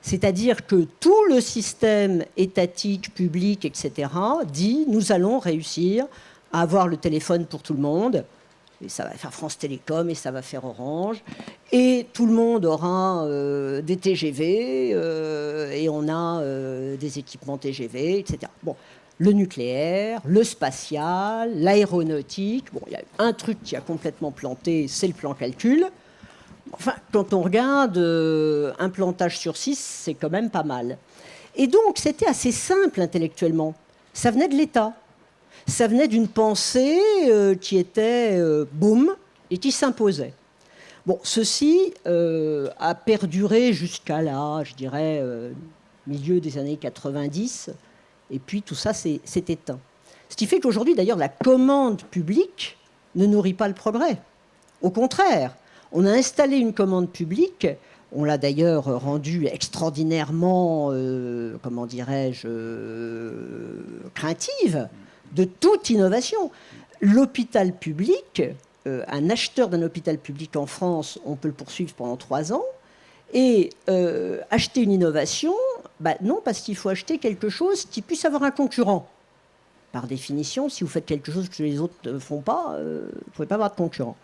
C'est-à-dire que tout le système étatique, public, etc., dit nous allons réussir à avoir le téléphone pour tout le monde. Et ça va faire France Télécom et ça va faire Orange. Et tout le monde aura des TGV et on a des équipements TGV, etc. Bon, le nucléaire, le spatial, l'aéronautique. Bon, il y a un truc qui a complètement planté, c'est le plan calcul. Enfin, quand on regarde un plantage sur 6, c'est quand même pas mal. Et donc, c'était assez simple intellectuellement. Ça venait de l'État. Ça venait d'une pensée qui était boum et qui s'imposait. Bon, ceci a perduré jusqu'à là, je dirais, milieu des années 90. Et puis tout ça s'est éteint. Ce qui fait qu'aujourd'hui, d'ailleurs, la commande publique ne nourrit pas le progrès. Au contraire, on a installé une commande publique, on l'a d'ailleurs rendue extraordinairement, comment dirais-je, craintive de toute innovation. L'hôpital public, un acheteur d'un hôpital public en France, on peut le poursuivre pendant 3 ans, et acheter une innovation, non, parce qu'il faut acheter quelque chose qui puisse avoir un concurrent. Par définition, si vous faites quelque chose que les autres ne font pas, vous ne pouvez pas avoir de concurrent.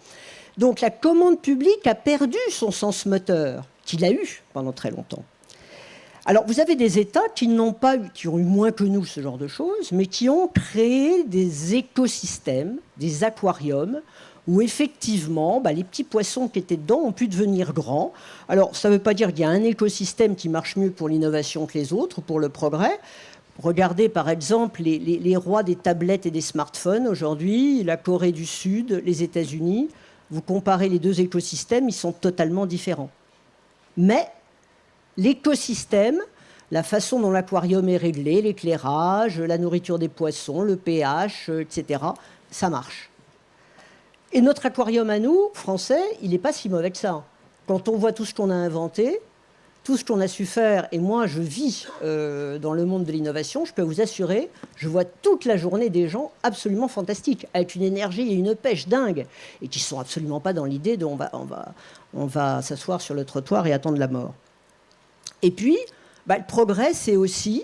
Donc la commande publique a perdu son sens moteur, qu'il a eu pendant très longtemps. Alors vous avez des États qui n'ont pas eu, qui ont eu moins que nous ce genre de choses, mais qui ont créé des écosystèmes, des aquariums, où effectivement, les petits poissons qui étaient dedans ont pu devenir grands. Alors ça ne veut pas dire qu'il y a un écosystème qui marche mieux pour l'innovation que les autres, pour le progrès. Regardez par exemple les rois des tablettes et des smartphones aujourd'hui, la Corée du Sud, les États-Unis. Vous comparez les deux écosystèmes, ils sont totalement différents. Mais l'écosystème, la façon dont l'aquarium est réglé, l'éclairage, la nourriture des poissons, le pH, etc., ça marche. Et notre aquarium à nous, français, il n'est pas si mauvais que ça. Quand on voit tout ce qu'on a inventé, tout ce qu'on a su faire, et moi je vis dans le monde de l'innovation, je peux vous assurer, je vois toute la journée des gens absolument fantastiques, avec une énergie et une pêche dingue, et qui ne sont absolument pas dans l'idée de on va s'asseoir sur le trottoir et attendre la mort. Et puis, le progrès, c'est aussi,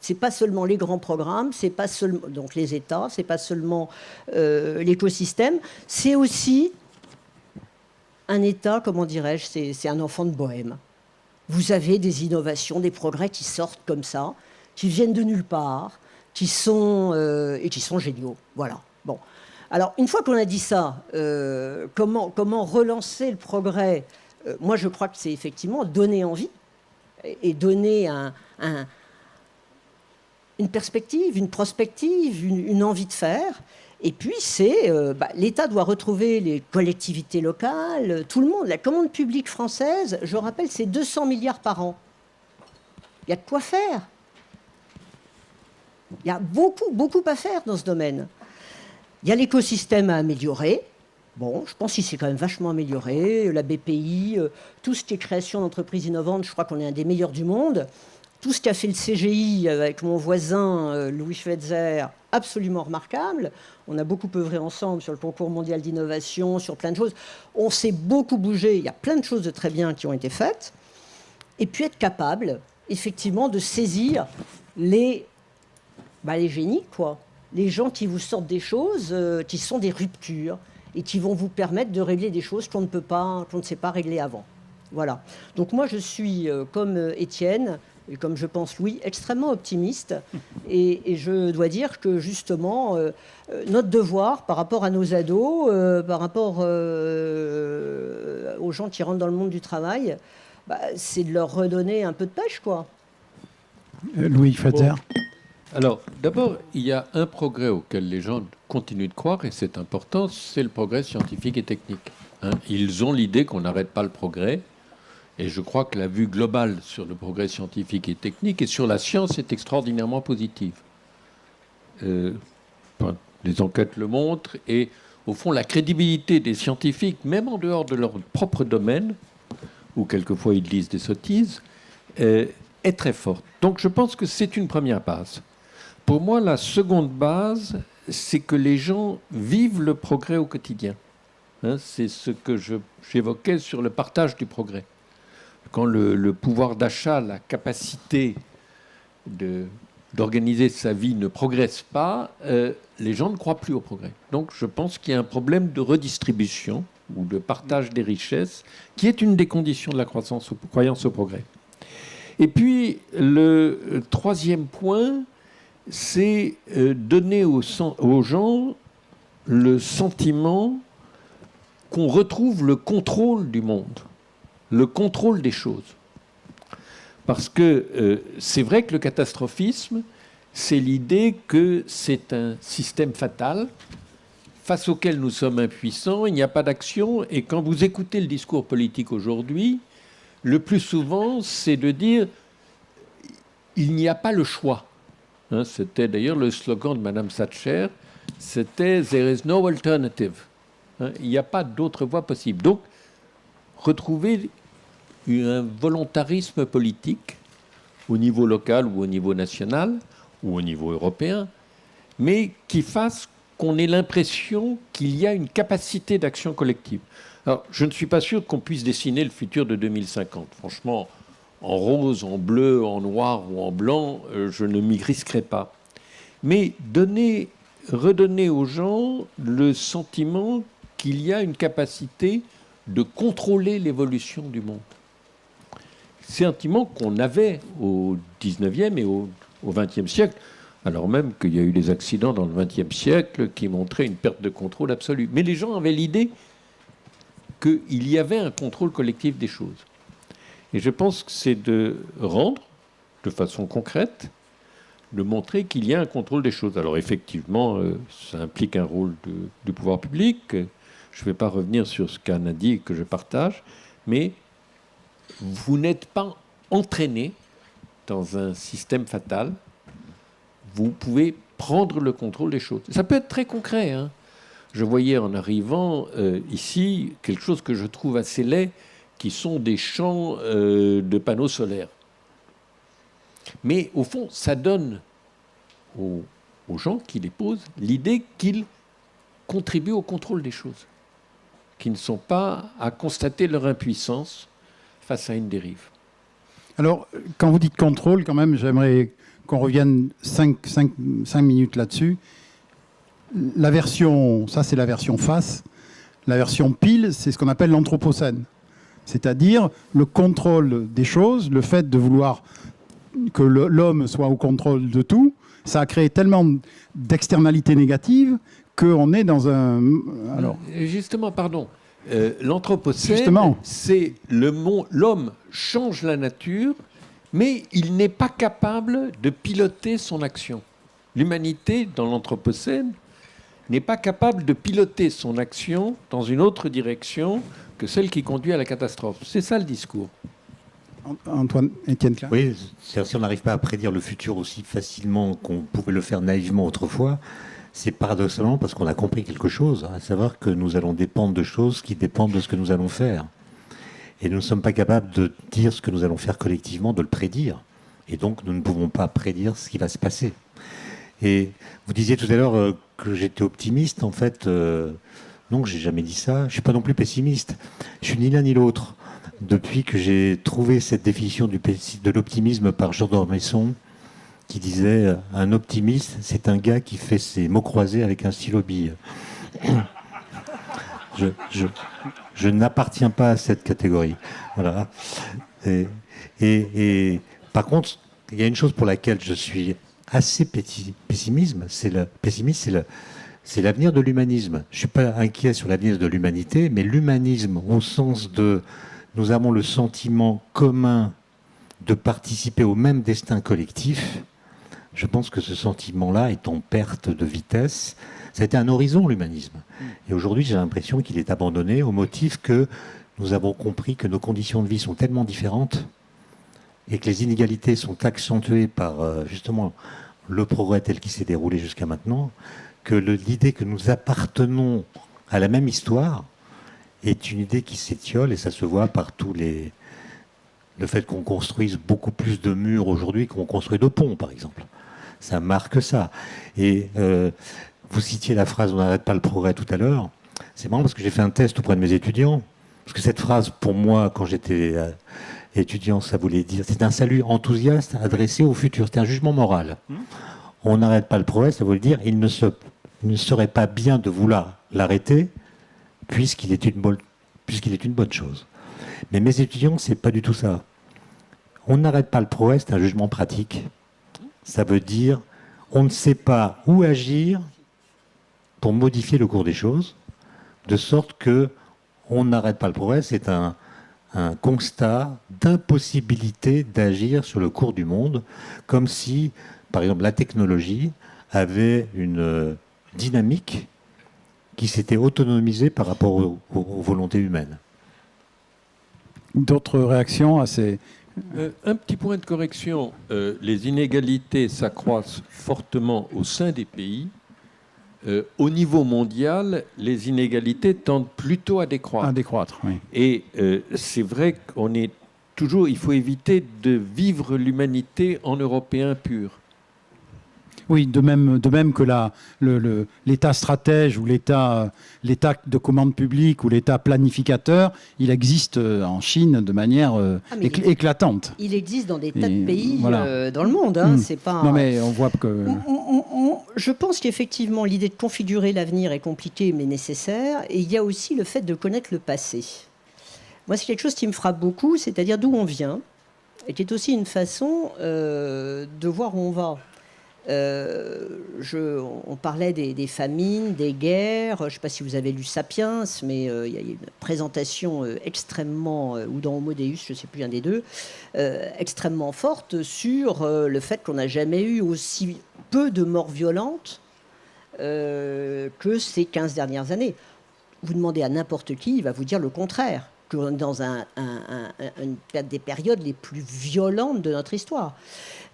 c'est pas seulement les grands programmes, c'est pas seulement donc les États, c'est pas seulement l'écosystème, c'est aussi un État, comment dirais-je, c'est un enfant de bohème. Vous avez des innovations, des progrès qui sortent comme ça, qui viennent de nulle part, qui sont géniaux. Voilà. Bon. Alors, une fois qu'on a dit ça, comment relancer le progrès ? Moi, je crois que c'est effectivement donner envie et donner une perspective, une prospective, une envie de faire. Et puis, l'État doit retrouver les collectivités locales, tout le monde. La commande publique française, je rappelle, c'est 200 milliards par an. Il y a de quoi faire. Il y a beaucoup, beaucoup à faire dans ce domaine. Il y a l'écosystème à améliorer. Bon, je pense qu'il s'est quand même vachement amélioré. La BPI, tout ce qui est création d'entreprises innovantes, je crois qu'on est un des meilleurs du monde. Tout ce qu'a fait le CGI avec mon voisin Louis Schweitzer, absolument remarquable. On a beaucoup œuvré ensemble sur le concours mondial d'innovation, sur plein de choses. On s'est beaucoup bougé. Il y a plein de choses de très bien qui ont été faites. Et puis être capable, effectivement, de saisir les génies, quoi. Les gens qui vous sortent des choses qui sont des ruptures et qui vont vous permettre de régler des choses qu'on ne sait pas régler avant. Voilà. Donc moi, je suis, comme Étienne, et comme je pense Louis, extrêmement optimiste. Et je dois dire que, justement, notre devoir par rapport à nos ados, par rapport aux gens qui rentrent dans le monde du travail, c'est de leur redonner un peu de pêche, quoi. Louis Schweitzer. Bon. Alors, d'abord, il y a un progrès auquel les gens continuent de croire, et c'est important, c'est le progrès scientifique et technique. Hein. Ils ont l'idée qu'on n'arrête pas le progrès, et je crois que la vue globale sur le progrès scientifique et technique et sur la science est extraordinairement positive. Les enquêtes le montrent, et au fond, la crédibilité des scientifiques, même en dehors de leur propre domaine, où quelquefois ils lisent des sottises, est très forte. Donc je pense que c'est une première base. Pour moi, la seconde base, c'est que les gens vivent le progrès au quotidien. Hein, c'est ce que j'évoquais sur le partage du progrès. Quand le pouvoir d'achat, la capacité d'organiser sa vie ne progresse pas, les gens ne croient plus au progrès. Donc je pense qu'il y a un problème de redistribution ou de partage des richesses qui est une des conditions de la croissance, croyance au progrès. Et puis le troisième point, c'est donner aux gens le sentiment qu'on retrouve le contrôle du monde, le contrôle des choses. Parce que c'est vrai que le catastrophisme, c'est l'idée que c'est un système fatal face auquel nous sommes impuissants, il n'y a pas d'action, et quand vous écoutez le discours politique aujourd'hui, le plus souvent, c'est de dire il n'y a pas le choix. Hein, c'était d'ailleurs le slogan de Madame Thatcher, c'était There is no alternative. Hein, il n'y a pas d'autre voie possible. Donc, retrouver un volontarisme politique au niveau local ou au niveau national ou au niveau européen, mais qui fasse qu'on ait l'impression qu'il y a une capacité d'action collective. Alors, je ne suis pas sûr qu'on puisse dessiner le futur de 2050. Franchement, en rose, en bleu, en noir ou en blanc, je ne m'y risquerai pas. Mais redonner aux gens le sentiment qu'il y a une capacité de contrôler l'évolution du monde. Sentiment qu'on avait au 19e et au 20e siècle, alors même qu'il y a eu des accidents dans le 20e siècle qui montraient une perte de contrôle absolue. Mais les gens avaient l'idée qu'il y avait un contrôle collectif des choses. Et je pense que c'est de rendre, de façon concrète, de montrer qu'il y a un contrôle des choses. Alors effectivement, ça implique un rôle du pouvoir public. Je ne vais pas revenir sur ce qu'Anne a dit et que je partage, mais vous n'êtes pas entraîné dans un système fatal. Vous pouvez prendre le contrôle des choses. Ça peut être très concret. Hein. Je voyais en arrivant ici quelque chose que je trouve assez laid, qui sont des champs de panneaux solaires. Mais au fond, ça donne aux gens qui les posent l'idée qu'ils contribuent au contrôle des choses, qui ne sont pas à constater leur impuissance face à une dérive. Alors, quand vous dites contrôle, quand même, j'aimerais qu'on revienne 5 minutes là-dessus. La version, ça c'est la version face. La version pile, c'est ce qu'on appelle l'anthropocène. C'est-à-dire le contrôle des choses, le fait de vouloir que l'homme soit au contrôle de tout, ça a créé tellement d'externalités négatives qu'on est dans un... Alors, justement, pardon, l'anthropocène, justement, c'est l'homme change la nature, mais il n'est pas capable de piloter son action. L'humanité, dans l'anthropocène, n'est pas capable de piloter son action dans une autre direction que celle qui conduit à la catastrophe. C'est ça le discours. Antoine, Étienne Klein. Oui, c'est-à-dire si on n'arrive pas à prédire le futur aussi facilement qu'on pouvait le faire naïvement autrefois, c'est paradoxalement parce qu'on a compris quelque chose, à savoir que nous allons dépendre de choses qui dépendent de ce que nous allons faire. Et nous ne sommes pas capables de dire ce que nous allons faire collectivement, de le prédire. Et donc, nous ne pouvons pas prédire ce qui va se passer. Et vous disiez tout à l'heure que j'étais optimiste. En fait, non, j'ai jamais dit ça. Je suis pas non plus pessimiste. Je suis ni l'un ni l'autre. Depuis que j'ai trouvé cette définition de l'optimisme par Jean d'Ormesson, qui disait un optimiste, c'est un gars qui fait ses mots croisés avec un stylo bille. Je n'appartiens pas à cette catégorie. Voilà. Et par contre, il y a une chose pour laquelle je suis assez pessimiste, c'est l'avenir de l'humanisme. Je ne suis pas inquiet sur l'avenir de l'humanité, mais l'humanisme au sens de nous avons le sentiment commun de participer au même destin collectif. Je pense que ce sentiment-là est en perte de vitesse. Ça a été un horizon, l'humanisme. Et aujourd'hui, j'ai l'impression qu'il est abandonné au motif que nous avons compris que nos conditions de vie sont tellement différentes et que les inégalités sont accentuées par justement le progrès tel qu'il s'est déroulé jusqu'à maintenant, que l'idée que nous appartenons à la même histoire est une idée qui s'étiole, et ça se voit par le fait qu'on construise beaucoup plus de murs aujourd'hui qu'on construit de ponts, par exemple. Ça marque ça. Et vous citiez la phrase « on n'arrête pas le progrès » tout à l'heure. C'est marrant parce que j'ai fait un test auprès de mes étudiants. Parce que cette phrase, pour moi, quand j'étais étudiant, ça voulait dire... C'est un salut enthousiaste adressé au futur. C'est un jugement moral. On n'arrête pas le progrès, ça voulait dire il ne serait pas bien de vouloir l'arrêter puisqu'il est une bonne chose. Mais mes étudiants, c'est pas du tout ça. On n'arrête pas le progrès, c'est un jugement pratique. Ça veut dire on ne sait pas où agir pour modifier le cours des choses, de sorte que on n'arrête pas le progrès, c'est un constat d'impossibilité d'agir sur le cours du monde, comme si, par exemple, la technologie avait une dynamique qui s'était autonomisée par rapport aux volontés humaines. D'autres réactions à ces... Un petit point de correction. Les inégalités s'accroissent fortement au sein des pays. Au niveau mondial, les inégalités tendent plutôt à décroître. À décroître, oui. Et c'est vrai qu'on est toujours... Il faut éviter de vivre l'humanité en européen pur. Oui, de même que l'État stratège ou l'État de commande publique ou l'État planificateur, il existe en Chine de manière éclatante. Il existe dans des tas de pays voilà. Dans le monde. Hein, c'est pas non mais on voit que... Je pense qu'effectivement, l'idée de configurer l'avenir est compliquée mais nécessaire. Et il y a aussi le fait de connaître le passé. Moi, c'est quelque chose qui me frappe beaucoup, c'est-à-dire d'où on vient, et qui est aussi une façon de voir où on va. On parlait des famines, des guerres. Je ne sais pas si vous avez lu Sapiens, mais il y a une présentation extrêmement, ou dans Homo Deus, je ne sais plus, un des deux, extrêmement forte sur le fait qu'on n'a jamais eu aussi peu de morts violentes que ces 15 dernières années. Vous demandez à n'importe qui, il va vous dire le contraire, qu'on est dans des périodes les plus violentes de notre histoire.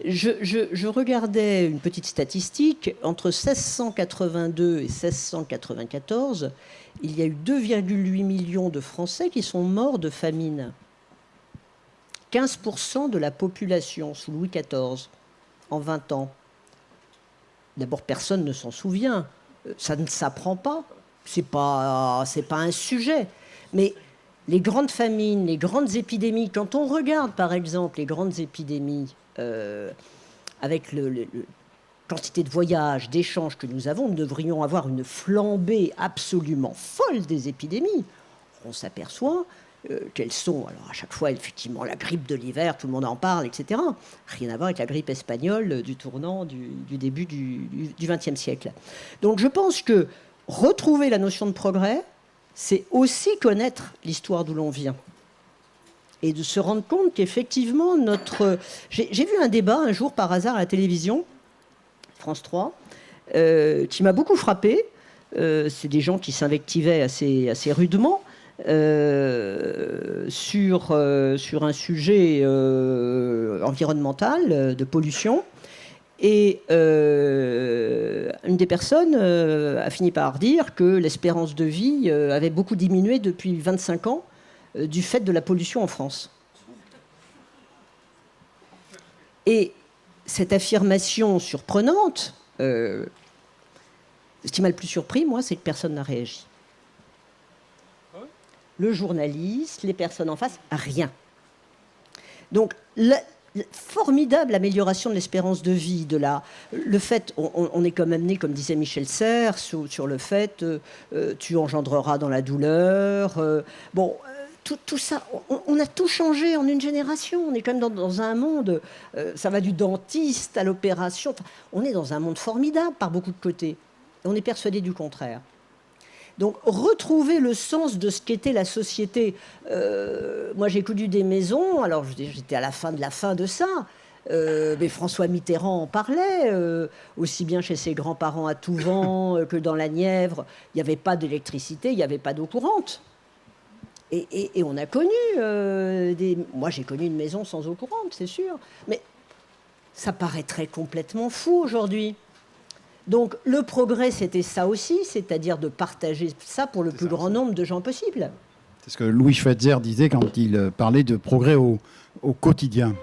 Je regardais une petite statistique. Entre 1682 et 1694, il y a eu 2,8 millions de Français qui sont morts de famine. 15% de la population sous Louis XIV, en 20 ans. D'abord, personne ne s'en souvient. Ça ne s'apprend pas. C'est pas un sujet. Mais les grandes famines, les grandes épidémies, quand on regarde, par exemple, les grandes épidémies, avec la quantité de voyages, d'échanges que nous avons, nous devrions avoir une flambée absolument folle des épidémies. On s'aperçoit qu'elles sont, alors à chaque fois, effectivement, la grippe de l'hiver, tout le monde en parle, etc. Rien à voir avec la grippe espagnole du tournant du début du XXe siècle. Donc je pense que retrouver la notion de progrès, c'est aussi connaître l'histoire d'où l'on vient. Et de se rendre compte qu'effectivement, J'ai vu un débat un jour par hasard à la télévision, France 3, qui m'a beaucoup frappé. C'est des gens qui s'invectivaient assez rudement sur un sujet environnemental, de pollution. Et une des personnes a fini par dire que l'espérance de vie avait beaucoup diminué depuis 25 ans du fait de la pollution en France. Et cette affirmation surprenante, ce qui m'a le plus surpris, moi, c'est que personne n'a réagi. Le journaliste, les personnes en face, rien. Donc, la formidable amélioration de l'espérance de vie, le fait, on est comme amené, comme disait Michel Serres, sur le fait, tu engendreras dans la douleur. Tout ça, on a tout changé en une génération. On est quand même dans un monde, ça va du dentiste à l'opération. Enfin, on est dans un monde formidable par beaucoup de côtés. Et on est persuadé du contraire. Donc, retrouver le sens de ce qu'était la société. Moi, j'ai connu des maisons, alors j'étais à la fin de ça, mais François Mitterrand en parlait, aussi bien chez ses grands-parents à Touvent que dans la Nièvre. Il n'y avait pas d'électricité, il n'y avait pas d'eau courante. Et on a connu moi, j'ai connu une maison sans eau courante, c'est sûr. Mais ça paraîtrait complètement fou aujourd'hui. Donc le progrès, c'était ça aussi, c'est-à-dire de partager ça pour le plus grand nombre de gens possible. C'est ce que Louis Schweitzer disait quand il parlait de progrès au quotidien.